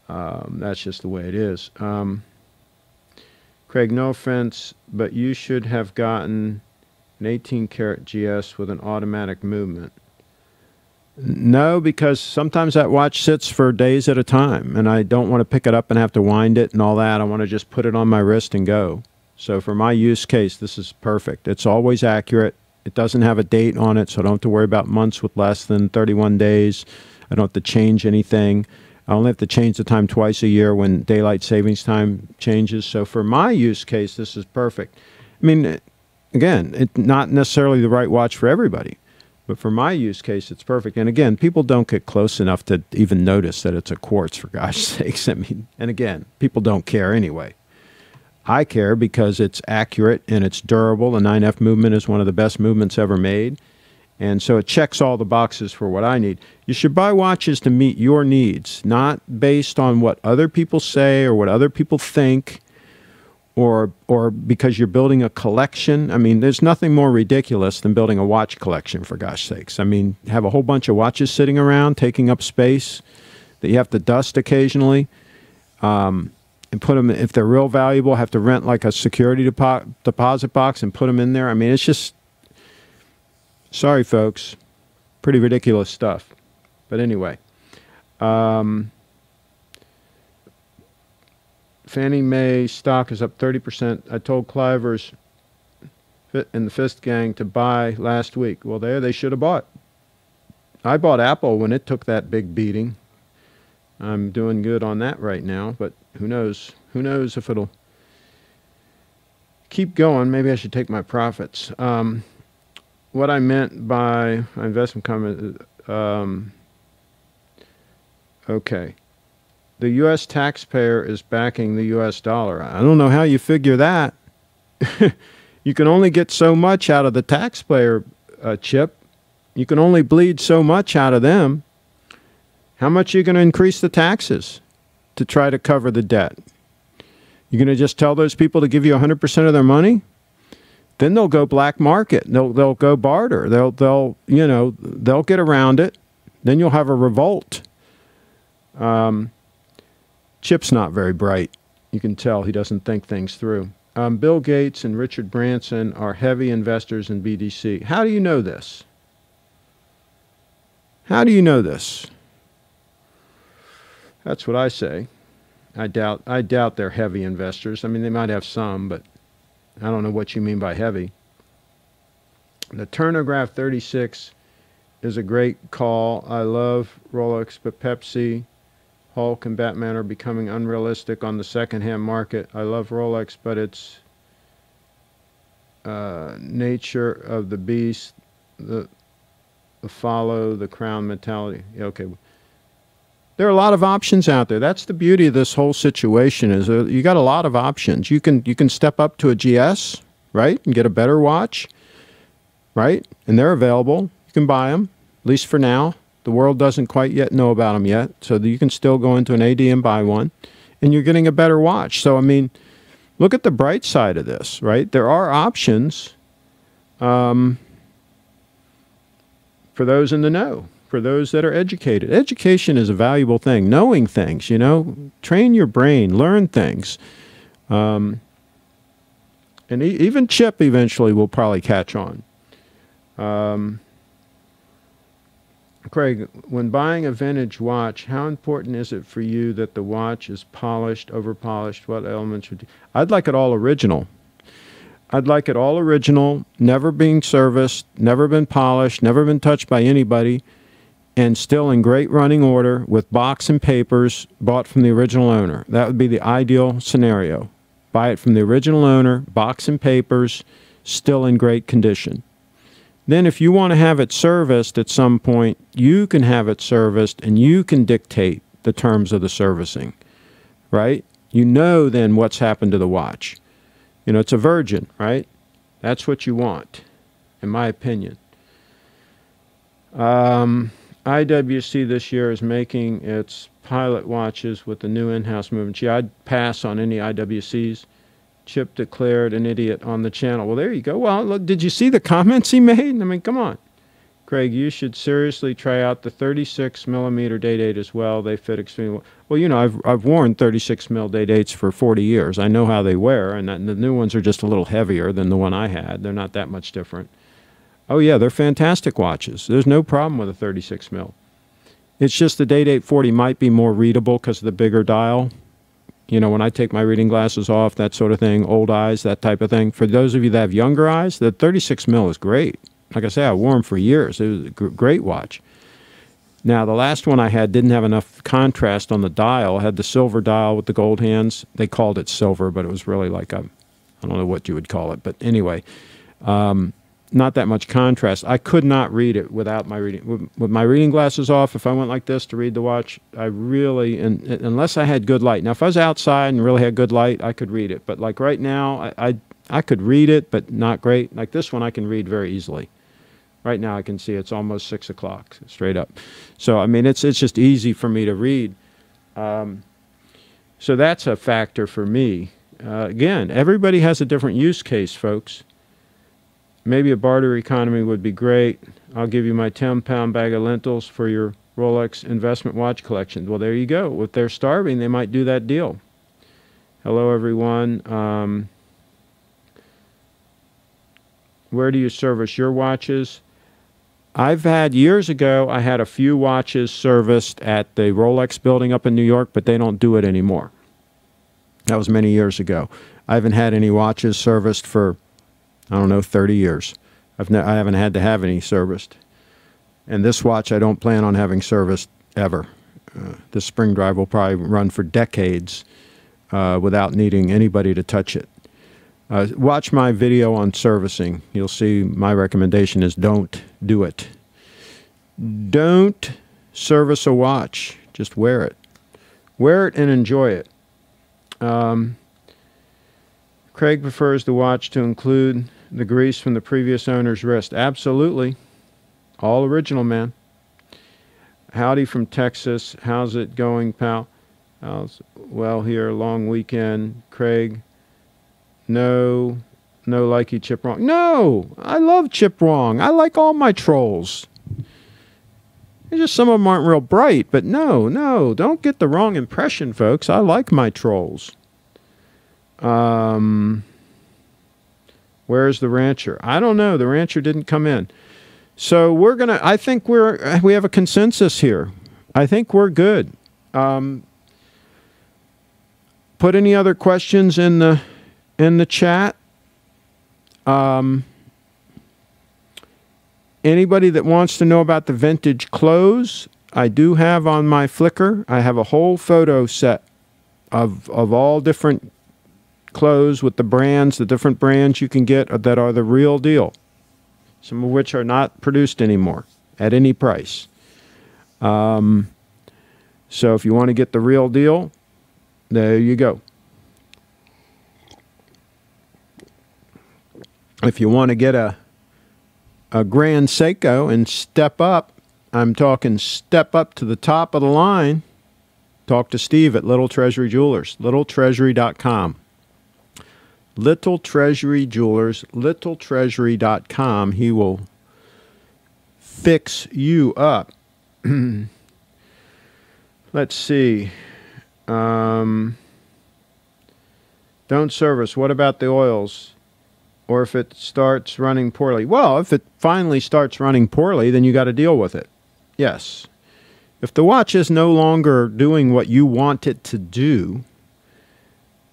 That's just the way it is. Craig, no offense, but you should have gotten an 18 karat GS with an automatic movement. No, because sometimes that watch sits for days at a time, and I don't want to pick it up and have to wind it and all that. I want to just put it on my wrist and go. So for my use case, this is perfect. It's always accurate. It doesn't have a date on it, so I don't have to worry about months with less than 31 days. I don't have to change anything. I only have to change the time twice a year when daylight savings time changes. So for my use case, this is perfect. I mean, again, it's not necessarily the right watch for everybody, but for my use case, it's perfect. And again, people don't get close enough to even notice that it's a quartz, for gosh sakes. I mean, and again, people don't care anyway. I care because it's accurate and it's durable. The 9F movement is one of the best movements ever made. And so it checks all the boxes for what I need. You should buy watches to meet your needs, not based on what other people say or what other people think, or because you're building a collection. I mean, there's nothing more ridiculous than building a watch collection, for gosh sakes. I mean, have a whole bunch of watches sitting around, taking up space that you have to dust occasionally, and put them, if they're real valuable, have to rent like a security deposit box and put them in there. I mean, it's just, sorry, folks, pretty ridiculous stuff. But anyway, Fannie Mae stock is up 30%. I told Clivers and the Fist Gang to buy last week. Well, they should have bought. I bought Apple when it took that big beating. I'm doing good on that right now, but who knows? Who knows if it'll keep going? Maybe I should take my profits. What I meant by my investment comment, okay. The U.S. taxpayer is backing the U.S. dollar. I don't know how you figure that. You can only get so much out of the taxpayer, Chip. You can only bleed so much out of them. How much are you going to increase the taxes to try to cover the debt? You're going to just tell those people to give you 100% of their money? Then they'll go black market. They'll go barter. They'll get around it. Then you'll have a revolt. Chip's not very bright. You can tell he doesn't think things through. Bill Gates and Richard Branson are heavy investors in BDC. How do you know this? How do you know this? That's what I say. I doubt they're heavy investors. I mean, they might have some, but I don't know what you mean by heavy. The Turnograph 36 is a great call. I love Rolex, but Pepsi, Hulk, and Batman are becoming unrealistic on the second-hand market. I love Rolex, but it's nature of the beast, the follow the crown mentality. Yeah, okay. There are a lot of options out there. That's the beauty of this whole situation is you got a lot of options. You can step up to a GS, right, and get a better watch, right? And they're available. You can buy them, at least for now. The world doesn't quite yet know about them yet, so that you can still go into an AD and buy one, and you're getting a better watch. So, I mean, look at the bright side of this, right? There are options for those in the know, for those that are educated. Education is a valuable thing. Knowing things, you know, train your brain, learn things. And even Chip eventually will probably catch on. Craig, when buying a vintage watch, how important is it for you that the watch is polished, over-polished? What elements would you... I'd like it all original. I'd like it all original, never being serviced, never been polished, never been touched by anybody, and still in great running order with box and papers bought from the original owner. That would be the ideal scenario. Buy it from the original owner, box and papers, still in great condition. Then if you want to have it serviced at some point, you can have it serviced and you can dictate the terms of the servicing, right? You know then what's happened to the watch. You know, it's a virgin, right? That's what you want, in my opinion. IWC this year is making its pilot watches with the new in-house movement. Gee, I'd pass on any IWCs. Chip declared an idiot on the channel. Well, there you go. Well, look, did you see the comments he made? I mean, come on. Craig, you should seriously try out the 36mm Day Date as well. They fit extremely well. Well, you know, I've worn 36mm Day Dates for 40 years. I know how they wear, and the new ones are just a little heavier than the one I had. They're not that much different. Oh, yeah, they're fantastic watches. There's no problem with a 36mm. It's just the Day Date 40 might be more readable because of the bigger dial. You know, when I take my reading glasses off, that sort of thing, old eyes, that type of thing. For those of you that have younger eyes, the 36mm is great. Like I say, I wore them for years. It was a great watch. Now, the last one I had didn't have enough contrast on the dial. It had the silver dial with the gold hands. They called it silver, but it was really like a, I don't know what you would call it. But anyway, not that much contrast. I could not read it without my reading. With my reading glasses off, if I went like this to read the watch, I really, unless I had good light. Now, if I was outside and really had good light, I could read it. But like right now, I could read it, but not great. Like this one, I can read very easily. Right now, I can see it's almost 6 o'clock, straight up. So, I mean, it's just easy for me to read. So that's a factor for me. Again, everybody has a different use case, folks. Maybe a barter economy would be great. I'll give you my 10-pound bag of lentils for your Rolex investment watch collection. Well, there you go. If they're starving, they might do that deal. Hello, everyone. Where do you service your watches? I've had, years ago, I had a few watches serviced at the Rolex building up in New York, but they don't do it anymore. That was many years ago. I haven't had any watches serviced for, I don't know, 30 years. I haven't had to have any serviced. And this watch I don't plan on having serviced ever. This spring drive will probably run for decades without needing anybody to touch it. Watch my video on servicing. You'll see my recommendation is don't do it. Don't service a watch. Just wear it. Wear it and enjoy it. Craig prefers the watch to include the grease from the previous owner's wrist. Absolutely. All original, man. Howdy from Texas. How's it going, pal? How's well here? Long weekend. Craig. No likey Chip Wrong. No! I love Chip Wrong. I like all my trolls. It's just some of them aren't real bright, but no. Don't get the wrong impression, folks. I like my trolls. Where's the rancher? I don't know. The rancher didn't come in. So we're going to, I think we have a consensus here. I think we're good. Put any other questions in the chat. Anybody that wants to know about the vintage clothes, I do have on my Flickr. I have a whole photo set of all different clothes with the brands, the different brands you can get that are the real deal. Some of which are not produced anymore at any price. So if you want to get the real deal, there you go. If you want to get a Grand Seiko and step up, I'm talking step up to the top of the line, talk to Steve at Little Treasury Jewelers, littletreasury.com. Little Treasury Jewelers, littletreasury.com. He will fix you up. Let's see. Don't service. What about the oils? Or if it starts running poorly? Well, if it finally starts running poorly, then you got to deal with it. Yes. If the watch is no longer doing what you want it to do,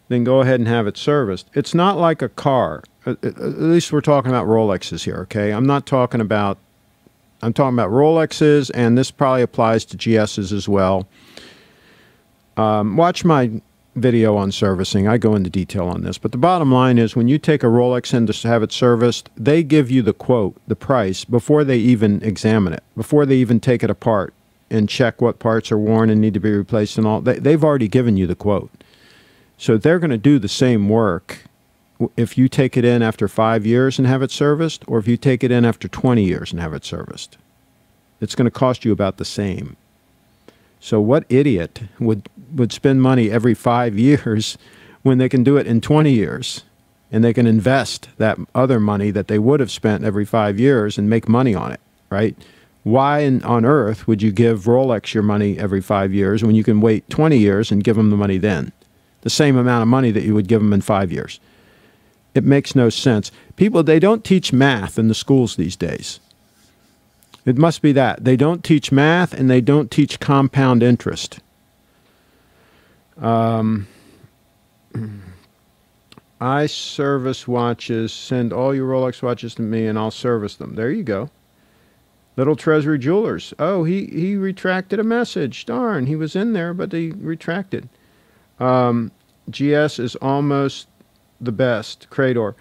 then go ahead and have it serviced. It's not like a car. At least we're talking about Rolexes here, okay? I'm talking about Rolexes, and this probably applies to GSs as well. Watch my video on servicing. I go into detail on this. But the bottom line is when you take a Rolex in to have it serviced, they give you the quote, the price, before they even examine it, before they even take it apart and check what parts are worn and need to be replaced and all. They've already given you the quote. So they're going to do the same work if you take it in after 5 years and have it serviced, or if you take it in after 20 years and have it serviced. It's going to cost you about the same. So what idiot would spend money every 5 years when they can do it in 20 years? And they can invest that other money that they would have spent every 5 years and make money on it, right? Why on earth would you give Rolex your money every 5 years when you can wait 20 years and give them the money then? The same amount of money that you would give them in 5 years. It makes no sense. People, they don't teach math in the schools these days. It must be that. They don't teach math and they don't teach compound interest. I service watches. Send all your Rolex watches to me and I'll service them. There you go. Little Treasury Jewelers. Oh, he retracted a message. Darn, he was in there, but he retracted. GS is almost the best. Crador.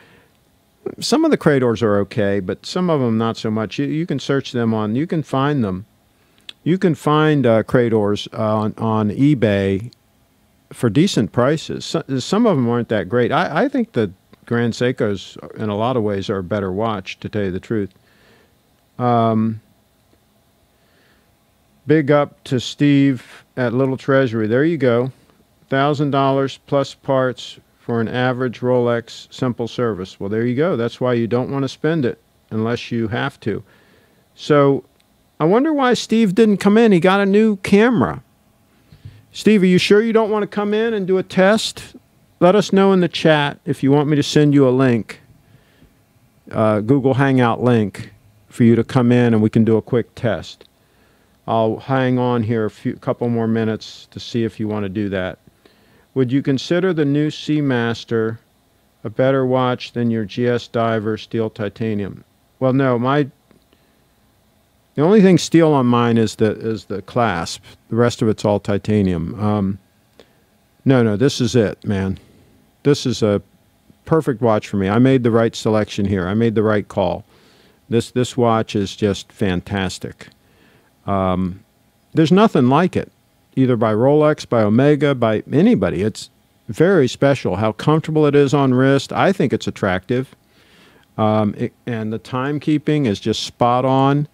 Some of the Cradors are okay, but some of them not so much. You can search them on, you can find them. You can find Cradors on eBay for decent prices. Some of them aren't that great. I think the Grand Seikos, in a lot of ways, are a better watch, to tell you the truth. Big up to Steve at Little Treasury. There you go. $1,000 plus parts for an average Rolex simple service. Well, there you go. That's why you don't want to spend it unless you have to. So I wonder why Steve didn't come in. He got a new camera. Steve, are you sure you don't want to come in and do a test? Let us know in the chat if you want me to send you a link, Google Hangout link, for you to come in and we can do a quick test. I'll hang on here a couple more minutes to see if you want to do that. Would you consider the new Seamaster a better watch than your GS Diver Steel Titanium? Well, no, the only thing steel on mine is the clasp. The rest of it's all titanium. No, this is it, man. This is a perfect watch for me. I made the right selection here. I made the right call. This watch is just fantastic. There's nothing like it, either by Rolex, by Omega, by anybody. It's very special how comfortable it is on wrist. I think it's attractive. And the timekeeping is just spot on.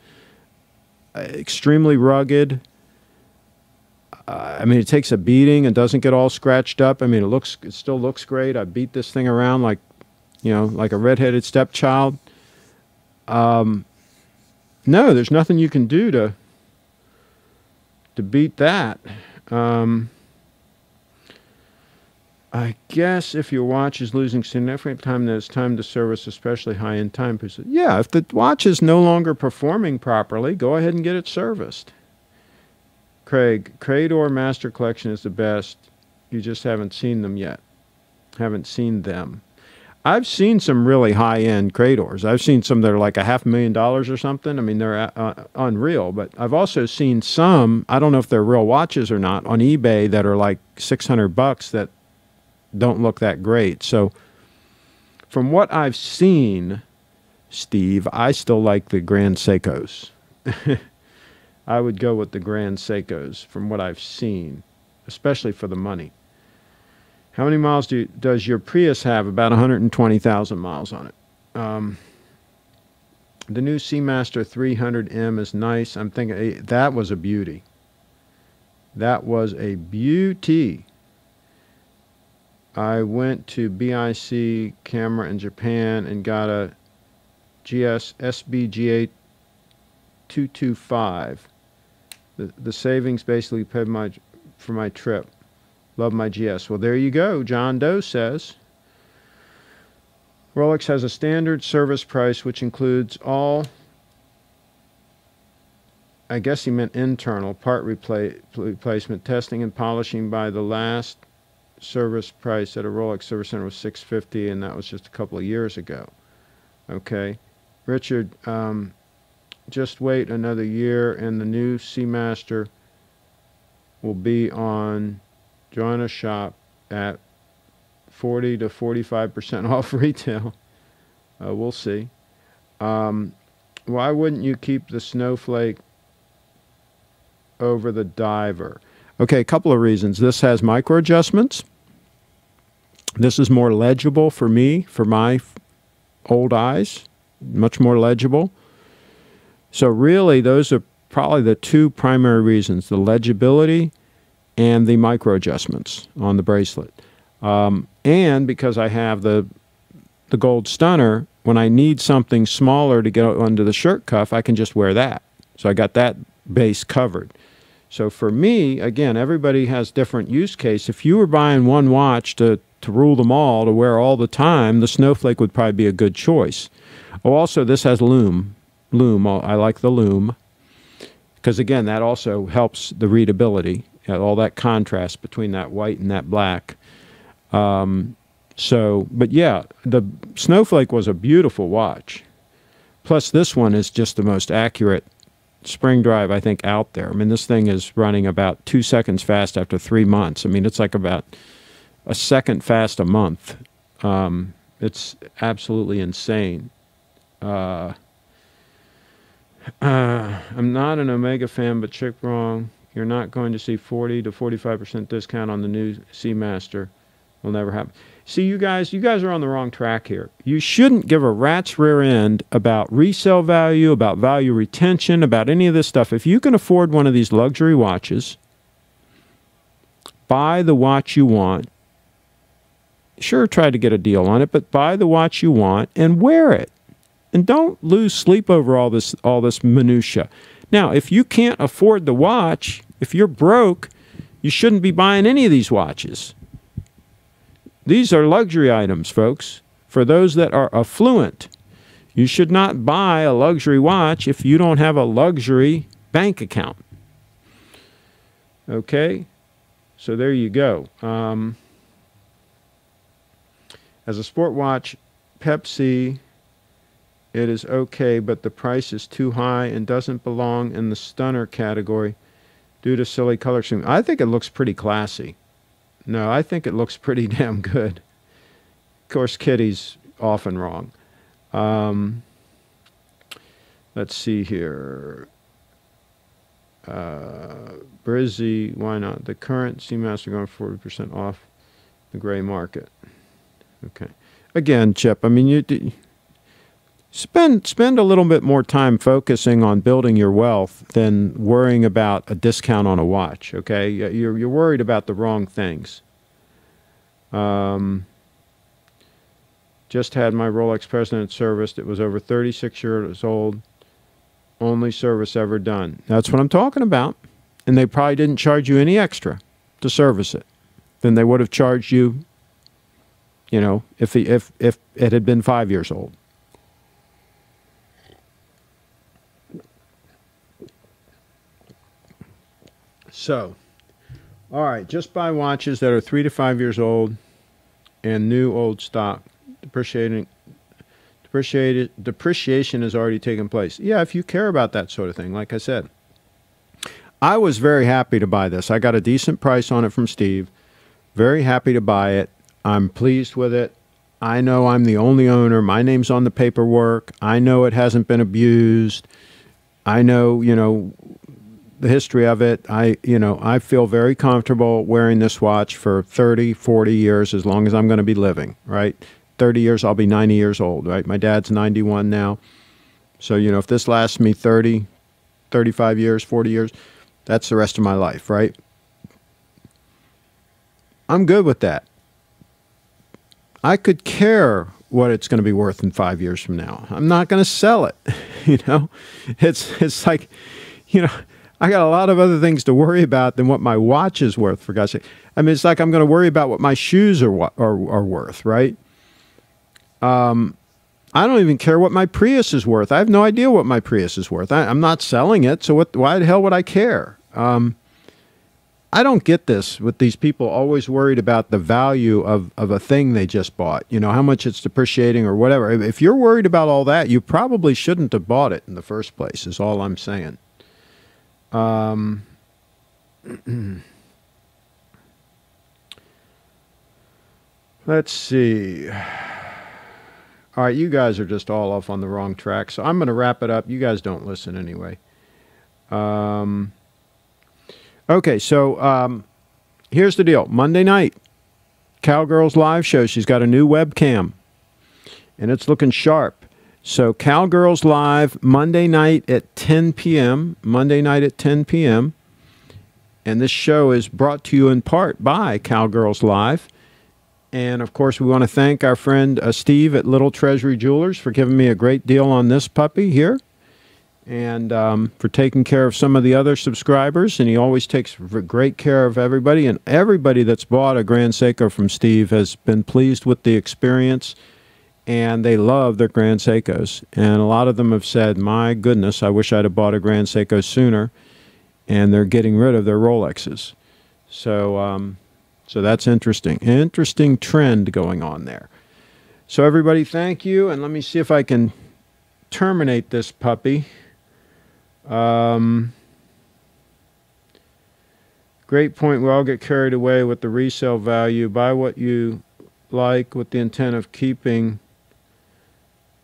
extremely rugged. I mean, it takes a beating and doesn't get all scratched up. I mean, it still looks great. I beat this thing around like, you know, like a redheaded stepchild. No, there's nothing you can do to beat that. I guess if your watch is losing significant time, then it's time to service especially high-end timepieces. Yeah, if the watch is no longer performing properly, go ahead and get it serviced. Craig, Crador Master Collection is the best. You just haven't seen them yet. Haven't seen them. I've seen some really high-end Cradors. I've seen some that are like $500,000 or something. I mean, they're unreal. But I've also seen some, I don't know if they're real watches or not, on eBay that are like $600 that don't look that great. So from what I've seen, Steve, I still like the Grand Seikos. I would go with the Grand Seikos from what I've seen, especially for the money. How many miles does your Prius have? About 120,000 miles on it. The new Seamaster 300M is nice. I'm thinking that was a beauty. That was a beauty. I went to BIC camera in Japan and got a SBGA 225. The savings basically paid for my trip. Love my GS. Well, there you go. John Doe says. Rolex has a standard service price which includes all, I guess he meant internal, part replacement, testing and polishing. By the last service price at a Rolex service center was $650, and that was just a couple of years ago. Okay. Richard, just wait another year and the new Seamaster will be on Join a Shop at 40 to 45% off retail. We'll see. Why wouldn't you keep the Snowflake over the Diver? Okay, a couple of reasons. This has micro adjustments. This is more legible for me, for my old eyes. Much more legible. So really, those are probably the two primary reasons, the legibility and the micro adjustments on the bracelet. And because I have the gold stunner, when I need something smaller to get under the shirt cuff, I can just wear that. So I got that base covered. So for me, again, everybody has different use case. If you were buying one watch to rule them all, to wear all the time, the Snowflake would probably be a good choice. Oh, also, this has lume. I like the lume because, again, that also helps the readability, all that contrast between that white and that black. But yeah, the Snowflake was a beautiful watch. Plus, this one is just the most accurate spring drive, I think, out there. I mean, this thing is running about 2 seconds fast after 3 months. I mean, it's like about a second fast a month. It's absolutely insane. I'm not an Omega fan, but check wrong. You're not going to see 40 to 45% discount on the new Seamaster. Will never happen. See, you guys are on the wrong track here. You shouldn't give a rat's rear end about resale value, about value retention, about any of this stuff. If you can afford one of these luxury watches, buy the watch you want. Sure, try to get a deal on it, but buy the watch you want and wear it. And don't lose sleep over all this minutia. Now, if you can't afford the watch, if you're broke, you shouldn't be buying any of these watches. These are luxury items, folks. For those that are affluent, you should not buy a luxury watch if you don't have a luxury bank account. Okay? So there you go. As a sport watch, Pepsi, it is okay, but the price is too high and doesn't belong in the stunner category due to silly color scheme. I think it looks pretty classy. No, I think it looks pretty damn good. Of course, Kitty's often wrong. Let's see here. Brizzy, why not? The current Seamaster going 40% off the gray market. Okay. Again, Chip, I mean, spend a little bit more time focusing on building your wealth than worrying about a discount on a watch, okay? You're worried about the wrong things. Just had my Rolex President serviced. It was over 36 years old. Only service ever done. That's what I'm talking about. And they probably didn't charge you any extra to service it than they would have charged you, you know, if it had been 5 years old. So, all right, just buy watches that are 3 to 5 years old and new old stock. Depreciation has already taken place. Yeah, if you care about that sort of thing, like I said. I was very happy to buy this. I got a decent price on it from Steve. Very happy to buy it. I'm pleased with it. I know I'm the only owner. My name's on the paperwork. I know it hasn't been abused. I know, you know, the history of it. I feel very comfortable wearing this watch for 30, 40 years as long as I'm going to be living, right? 30 years, I'll be 90 years old, right? My dad's 91 now. So, you know, if this lasts me 30, 35 years, 40 years, that's the rest of my life, right? I'm good with that. I could care what it's going to be worth in 5 years from now. I'm not going to sell it, you know? It's like, you know, I got a lot of other things to worry about than what my watch is worth, for God's sake. I mean, it's like I'm going to worry about what my shoes are worth, right? I don't even care what my Prius is worth. I have no idea what my Prius is worth. I'm not selling it, so why the hell would I care? I don't get this with these people always worried about the value of a thing they just bought, you know, how much it's depreciating or whatever. If you're worried about all that, you probably shouldn't have bought it in the first place, is all I'm saying. Let's see. All right, you guys are just all off on the wrong track, so I'm going to wrap it up. You guys don't listen anyway. Okay, so here's the deal. Monday night, Cowgirl's live show. She's got a new webcam, and it's looking sharp. So Cowgirls Live, Monday night at 10 p.m., Monday night at 10 p.m., and this show is brought to you in part by Cowgirls Live. And, of course, we want to thank our friend Steve at Little Treasury Jewelers for giving me a great deal on this puppy here and for taking care of some of the other subscribers. And he always takes great care of everybody. And everybody that's bought a Grand Seiko from Steve has been pleased with the experience, and they love their Grand Seikos. And a lot of them have said, my goodness, I wish I'd have bought a Grand Seiko sooner. And they're getting rid of their Rolexes. So that's interesting. Interesting trend going on there. So everybody, thank you. And let me see if I can terminate this puppy. Great point. We all get carried away with the resale value. Buy what you like with the intent of keeping.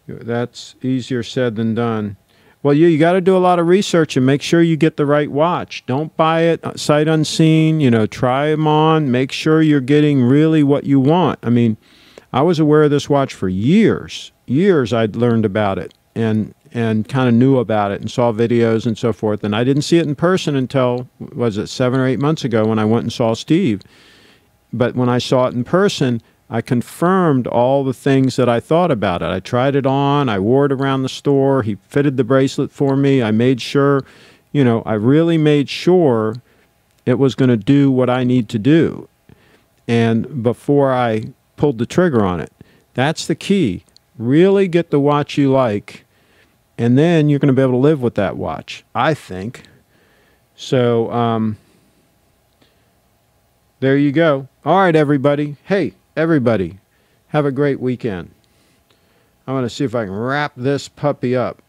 That's easier said than done. Well, you got to do a lot of research and make sure you get the right watch. Don't buy it sight unseen. You know, try them on. Make sure you're getting really what you want. I mean, I was aware of this watch for years. Years I'd learned about it and kind of knew about it and saw videos and so forth. And I didn't see it in person until, was it 7 or 8 months ago when I went and saw Steve. But when I saw it in person, I confirmed all the things that I thought about it. I tried it on. I wore it around the store. He fitted the bracelet for me. I made sure, you know, I really made sure it was going to do what I need to do. And before I pulled the trigger on it, that's the key. Really get the watch you like, and then you're going to be able to live with that watch, I think. So, there you go. All right, everybody. Hey, everybody, have a great weekend. I'm going to see if I can wrap this puppy up.